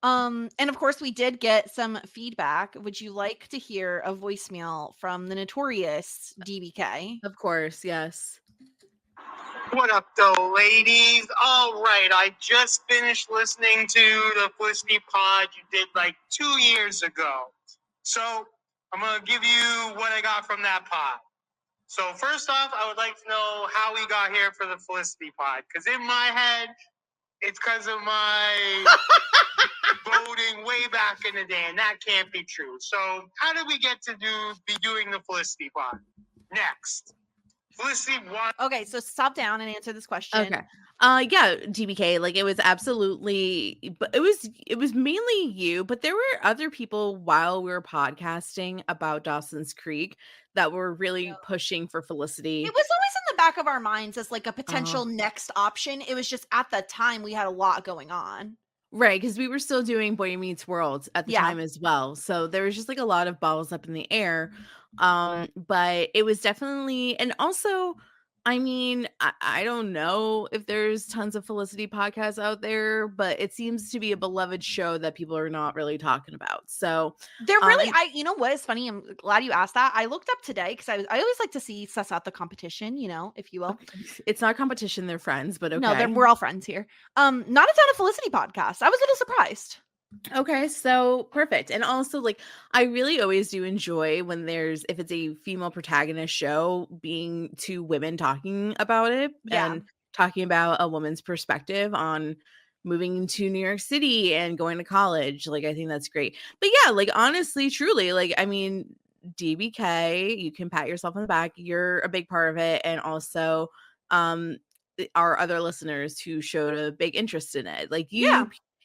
And of course, we did get some feedback. Would you like to hear a voicemail from the notorious DBK? Of course, yes. What up, though, ladies? All right, I just finished listening to the Felicity pod you did like 2 years ago. So I'm going to give you what I got from that pod. So first off, I would like to know how we got here for the Felicity pod. Because in my head, it's because of my voting way back in the day, and that can't be true. So how did we get to be doing the Felicity pod? Next. Felicity won. Okay, so stop down and answer this question. Okay. Yeah, DBK, like it was absolutely, but it was mainly you, but there were other people while we were podcasting about Dawson's Creek that were really pushing for Felicity. It was always in the back of our minds as like a potential next option. It was just at the time we had a lot going on. Right, because we were still doing Boy Meets World at the time as well. So there was just like a lot of balls up in the air. But it was definitely, and also I mean, I don't know if there's tons of Felicity podcasts out there, but it seems to be a beloved show that people are not really talking about. So They're really, and you know what is funny? I'm glad you asked that. I looked up today because I always like to suss out the competition, if you will. it's not competition, they're friends, but No, okay. we're all friends here. Not a ton of Felicity podcasts. I was a little surprised. Okay, so perfect. And also, like, I really always do enjoy when if it's a female protagonist show, being two women talking about it Yeah. and talking about a woman's perspective on moving to New York City and going to college. Like, I think that's great. But yeah, like, honestly, truly, like, I mean, DBK, you can pat yourself on the back. You're a big part of it. And also, um, our other listeners who showed a big interest in it. Like,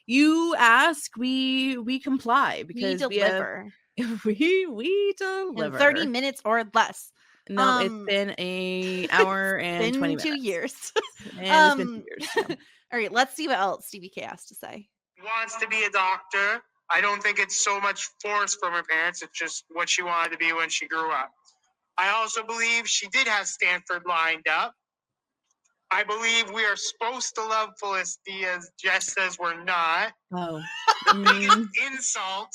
you ask, we comply We because we have deliver we in deliver. 30 minutes or less. No, it's been an hour and 20 been 2 minutes. years. And it's been 2 years. Yeah. All right, let's see what else DBK has to say. Wants to be a doctor. I don't think it's so much force from her parents. It's just what she wanted to be when she grew up. I also believe she did have Stanford lined up. I believe we are supposed to love Felicity, as Jess says we're not. Oh. The biggest insult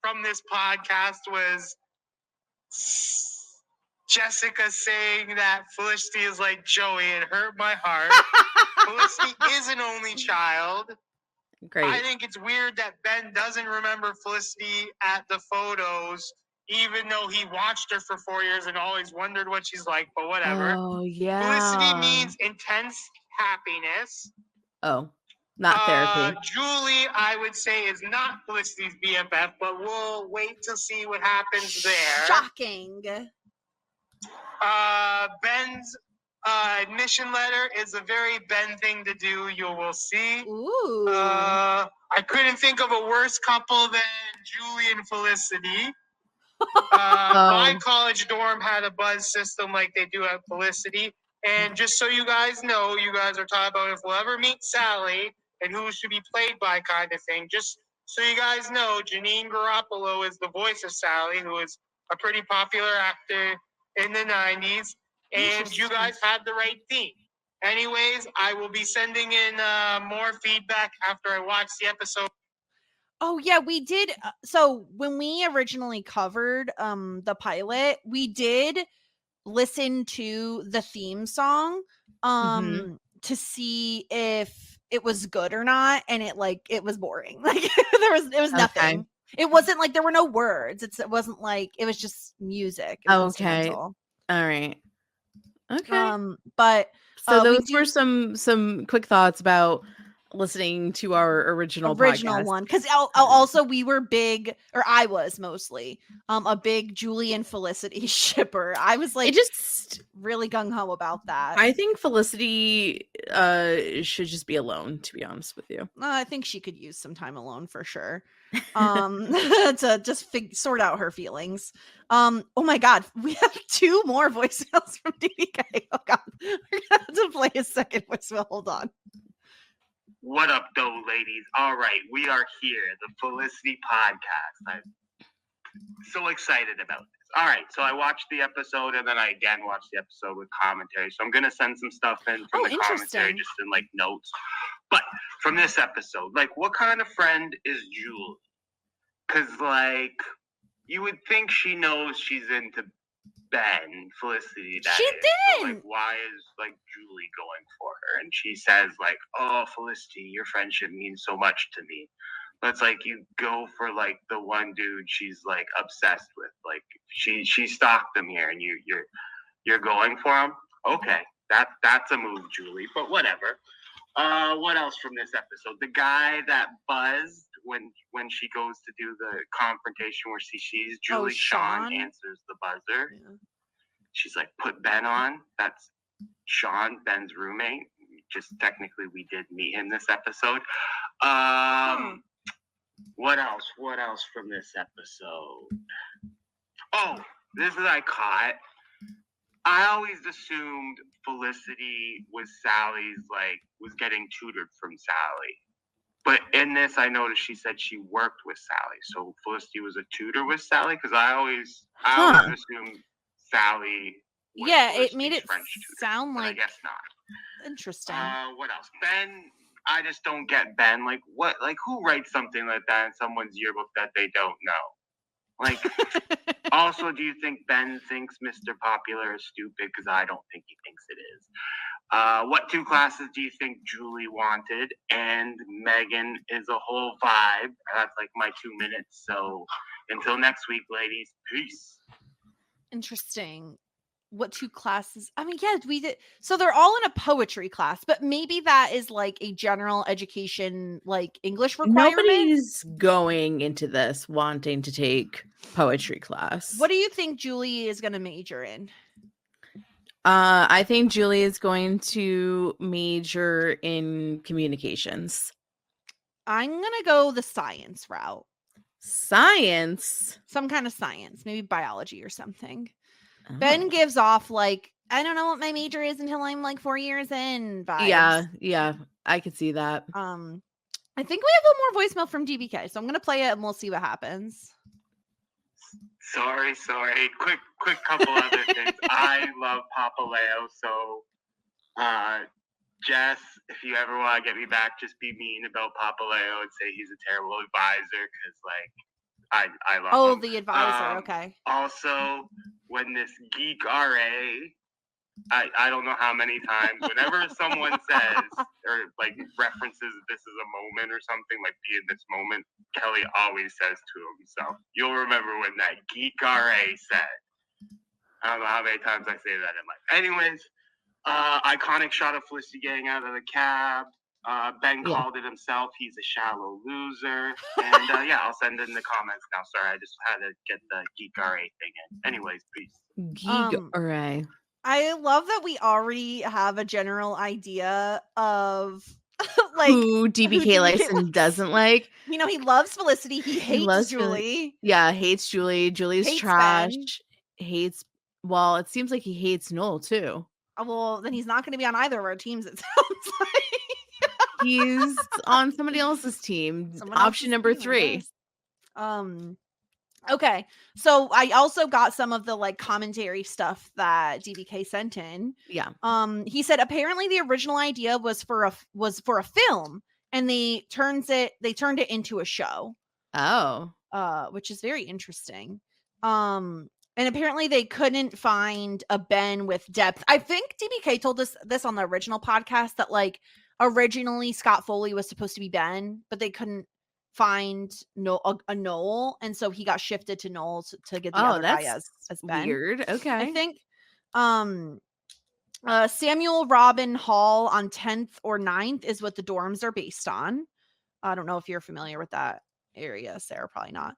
from this podcast was Jessica saying that Felicity is like Joey. It hurt my heart. Felicity is an only child. Great. I think it's weird that Ben doesn't remember Felicity at the photos, even though he watched her for 4 years and always wondered what she's like, but whatever. Oh, yeah. Felicity means intense happiness. Oh, not therapy. Julie, I would say, is not Felicity's BFF, but we'll wait to see what happens there. Shocking. Ben's admission letter is a very Ben thing to do. You will see. Ooh. I couldn't think of a worse couple than Julie and Felicity. My college dorm had a buzz system like they do at Felicity. And just so you guys know, you guys are talking about if we'll ever meet Sally and who should be played by kind of thing. Just so you guys know, Janine Garoppolo is the voice of Sally, who is a pretty popular actor in the 90s. And you guys had the right theme. Anyways, I will be sending in more feedback after I watch the episode. Oh yeah, we did. So when we originally covered the pilot, we did listen to the theme song to see if it was good or not, and it was boring. Like it was nothing. Okay. It wasn't like there were no words. It wasn't like it was just music. Okay. All right. Okay. But so those were some quick thoughts about listening to our original podcast. One, because also we were big, or I was mostly a big Julie and Felicity shipper. I was like just really gung-ho about that. I think Felicity should just be alone, to be honest with you. I think she could use some time alone for sure. To just sort out her feelings. Oh my god, we have 2 more voicemails from DBK. Oh god, we're gonna have to play a second voicemail. Hold on. What up, though, ladies? All right, we are here, the Felicity podcast. I'm so excited about this. All right, so I watched the episode, and then I again watched the episode with commentary. So I'm going to send some stuff in from the commentary, just in, like, notes. But from this episode, like, what kind of friend is Julie? Because, like, you would think she knows she's into Ben, Felicity, that she is. didn't. So, like, why is, like, Julie going for her? And she says, like, oh, Felicity, your friendship means so much to me. But it's like you go for, like, the one dude she's, like, obsessed with. Like, she stalked him here, and you're going for him? Okay, that's a move, Julie, but whatever. What else from this episode? The guy that buzzed when she goes to do the confrontation where she sees Julie, Sean answers the buzzer. Yeah. She's like, put Ben on. That's Sean, Ben's roommate. Just technically we did meet him this episode. What else? What else from this episode? Oh, this is I caught. I always assumed Felicity was getting tutored from Sally. But in this, I noticed she said she worked with Sally. So Felicity was a tutor with Sally? Because I always assumed Sally what Yeah, Fuller it made speaks it French tutor, sound but I like guess not. interesting. What else? Ben, I just don't get Ben. Like, what? Like, who writes something like that in someone's yearbook that they don't know? Like, also, do you think Ben thinks Mr. Popular is stupid? Because I don't think he thinks it is. What 2 classes do you think Julie wanted? And Megan is a whole vibe. That's like my 2 minutes. So until next week, ladies, peace. Interesting. What 2 classes? I mean, yeah, we did. So they're all in a poetry class, but maybe that is like a general education, like English requirement. Nobody's going into this wanting to take poetry class. What do you think Julie is going to major in? I think Julie is going to major in communications. I'm going to go the science route. Science? Some kind of science, maybe biology or something. Oh. Ben gives off like, I don't know what my major is until I'm like 4 years in vibes. Yeah, I could see that. I think we have one more voicemail from DBK, so I'm gonna play it and we'll see what happens. Sorry. Quick couple other things. I love Papa Leo, so Jess, if you ever want to get me back, just be mean about Papa Leo and say he's a terrible advisor, because like I love him. The advisor, okay. Also, when this geek RA, I don't know how many times, whenever someone says or like references this is a moment or something, like be in this moment, Kelly always says to him. So you'll remember when that geek RA said. I don't know how many times I say that in life. Anyways, iconic shot of Felicity getting out of the cab. Ben called it himself. He's a shallow loser. And I'll send in the comments now. Sorry, I just had to get the geek RA thing in. Anyways, peace. Geek RA. I love that we already have a general idea of like who DBK likes and doesn't like. You know, he loves Felicity. He hates Julie. Hates Julie. Julie's hates trash. Ben. Well, it seems like he hates Noel too. Well, then he's not going to be on either of our teams, it sounds like. He's on somebody else's team. Option number 3. Okay. So I also got some of the like commentary stuff that DBK sent in. Yeah. He said apparently the original idea was for a film, and they turned it into a show. Oh. Which is very interesting. And apparently they couldn't find a Ben with depth. I think DBK told us this on the original podcast that like originally Scott Foley was supposed to be Ben, but they couldn't find a Noel, and so he got shifted to Noel to get the other guy as Ben. Weird. Okay. I think Samuel Robin Hall on 10th or 9th is what the dorms are based on. I don't know if you're familiar with that area, Sarah, probably not.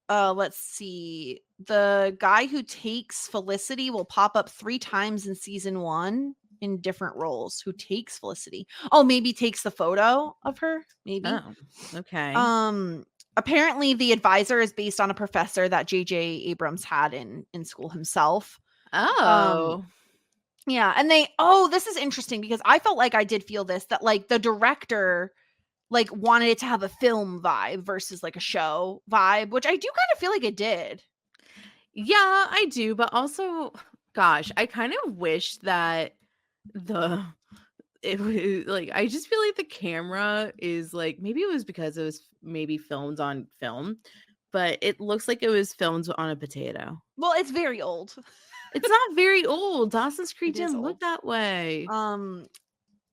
Let's see. The guy who takes Felicity will pop up 3 times in season 1 in different roles. Who takes Felicity? Oh, maybe takes the photo of her. Maybe. Oh, okay. Apparently the advisor is based on a professor that JJ Abrams had in school himself. Oh. Yeah, and this is interesting because I felt like I did feel this, that like the director like wanted it to have a film vibe versus like a show vibe, which I do kind of feel like it did. Yeah, I do, but also, gosh, I kind of wish that it was like, I just feel like the camera is like, maybe it was because it was maybe filmed on film, but it looks like it was filmed on a potato. Well, it's very old. It's not very old. Dawson's Creek didn't look that way.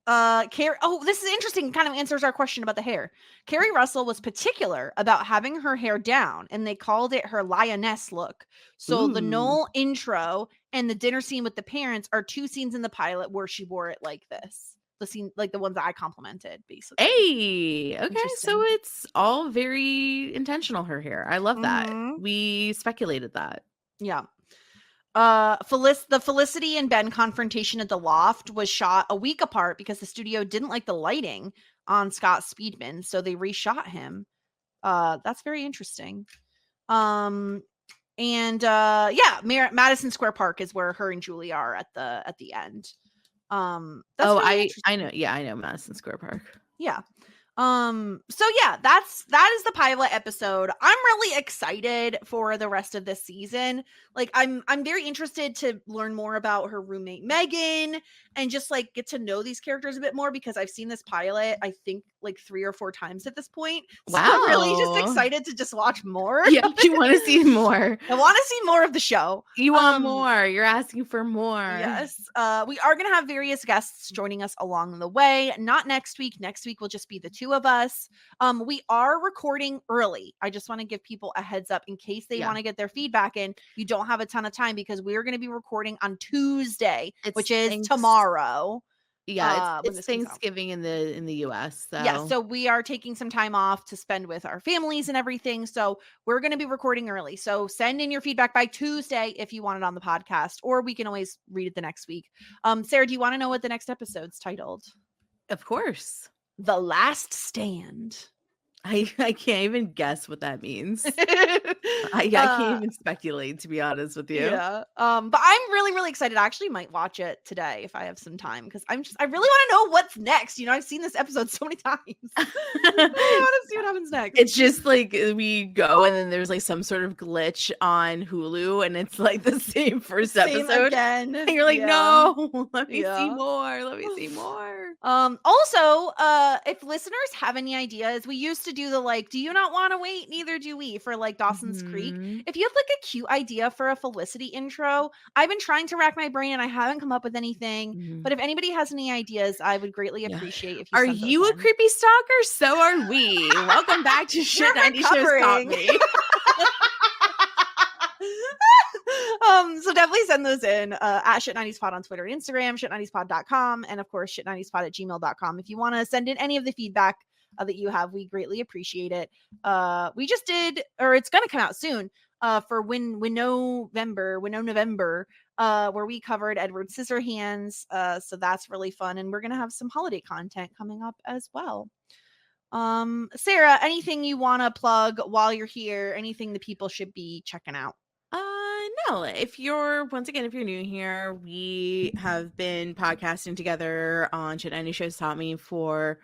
Carrie, this is interesting. Kind of answers our question about the hair. Carrie Russell was particular about having her hair down, and they called it her lioness look. So the Noel intro and the dinner scene with the parents are 2 scenes in the pilot where she wore it like this. The scene, like the ones that I complimented, basically. Hey, okay, so it's all very intentional. Her hair, I love that. We speculated that. Yeah. The Felicity and Ben confrontation at the loft was shot a week apart because the studio didn't like the lighting on Scott Speedman, so they reshot him. That's very interesting. Madison Square Park is where her and Julie are at the end. I know. Yeah, I know Madison Square Park. Yeah. So yeah, that is the pilot episode. I'm really excited for the rest of this season. Like I'm very interested to learn more about her roommate Megan and just like get to know these characters a bit more because I've seen this pilot I think like 3 or 4 times at this point. So I'm really just Wow. excited to just watch more. Yeah, you want to see more. I want to see more of the show. You want more. You're asking for more. Yes. We are going to have various guests joining us along the way. Not next week. Next week will just be the 2 of us. We are recording early. I just want to give people a heads up in case they want to get their feedback in. You don't have a ton of time because we're going to be recording on Tuesday, which is tomorrow. Yeah, it's Thanksgiving in the US. So. Yeah, so we are taking some time off to spend with our families and everything. So we're going to be recording early. So send in your feedback by Tuesday if you want it on the podcast, or we can always read it the next week. Sarah, do you want to know what the next episode's titled? Of course. The Last Stand. I can't even guess what that means. I can't even speculate, to be honest with you. Yeah. But I'm really, really excited. I actually might watch it today if I have some time because I really want to know what's next. You know, I've seen this episode so many times. I want to see what happens next. It's just like we go and then there's like some sort of glitch on Hulu and it's like the same first episode again. And you're like, no, let me see more. Let me see more. Also, if listeners have any ideas, we used to do the like, do you not want to wait? Neither do we for like Dawson's Creek. If you have like a cute idea for a Felicity intro, I've been trying to rack my brain and I haven't come up with anything. But if anybody has any ideas, I would greatly appreciate if you Are you a creepy stalker? So are we. Welcome back to Shit 90 Shows Taught Me. So definitely send those in at Shit90spod on Twitter and Instagram, shit90spod.com, and of course shit90spod@gmail.com. If you want to send in any of the feedback that you have, we greatly appreciate it. We just did, or it's going to come out soon, for November, where we covered Edward Scissorhands. So that's really fun, and we're going to have some holiday content coming up as well. Sarah, anything you want to plug while you're here? Anything that people should be checking out? No, if you're new here, we have been podcasting together on Shit 90 Shows Taught Me for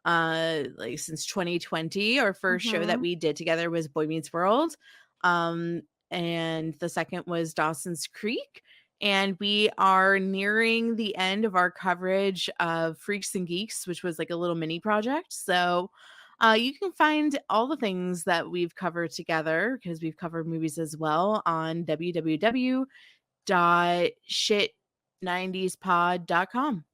like since 2020. Our first show that we did together was Boy Meets World, and the second was Dawson's Creek. And we are nearing the end of our coverage of Freaks and Geeks, which was like a little mini project. So you can find all the things that we've covered together, because we've covered movies as well, on www.shit90spod.com.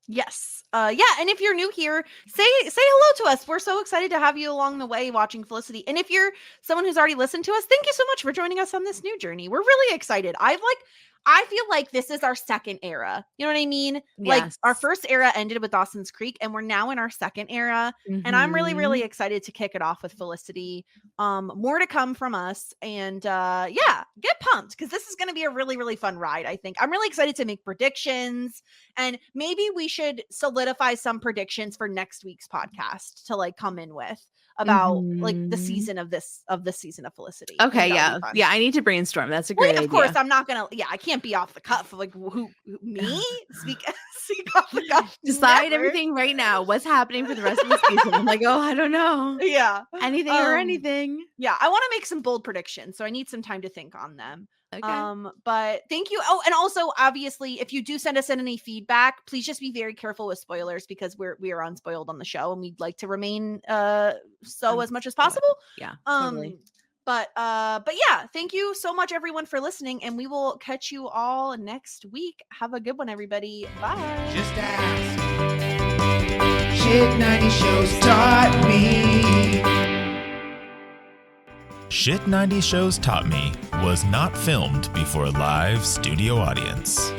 Yes. And if you're new here, say hello to us. We're so excited to have you along the way watching Felicity. And if you're someone who's already listened to us, thank you so much for joining us on this new journey. We're really excited. I feel like this is our second era. You know what I mean? Yes. Like our first era ended with Dawson's Creek and we're now in our second era. And I'm really, really excited to kick it off with Felicity. More to come from us. And get pumped because this is going to be a really, really fun ride, I think. I'm really excited to make predictions, and maybe we should solidify some predictions for next week's podcast to like come in with about like the season of this season of Felicity. Okay, yeah. I need to brainstorm. That's a great idea. Of course, I'm not gonna. Yeah, I can't be off the cuff. Like who me speak off the cuff. Decide Never. everything right now. What's happening for the rest of the season? I'm like, oh, I don't know. Yeah, anything or anything. Yeah, I want to make some bold predictions, so I need some time to think on them. Okay. But thank you. Oh, and also obviously, if you do send us in any feedback, please just be very careful with spoilers because we are unspoiled on the show and we'd like to remain so as much as possible. Yeah. Totally. But yeah, thank you so much everyone for listening, and we will catch you all next week. Have a good one, everybody. Bye. Just ask. Shit 90 Shows Taught Me. Shit 90 Shows Taught Me was not filmed before a live studio audience.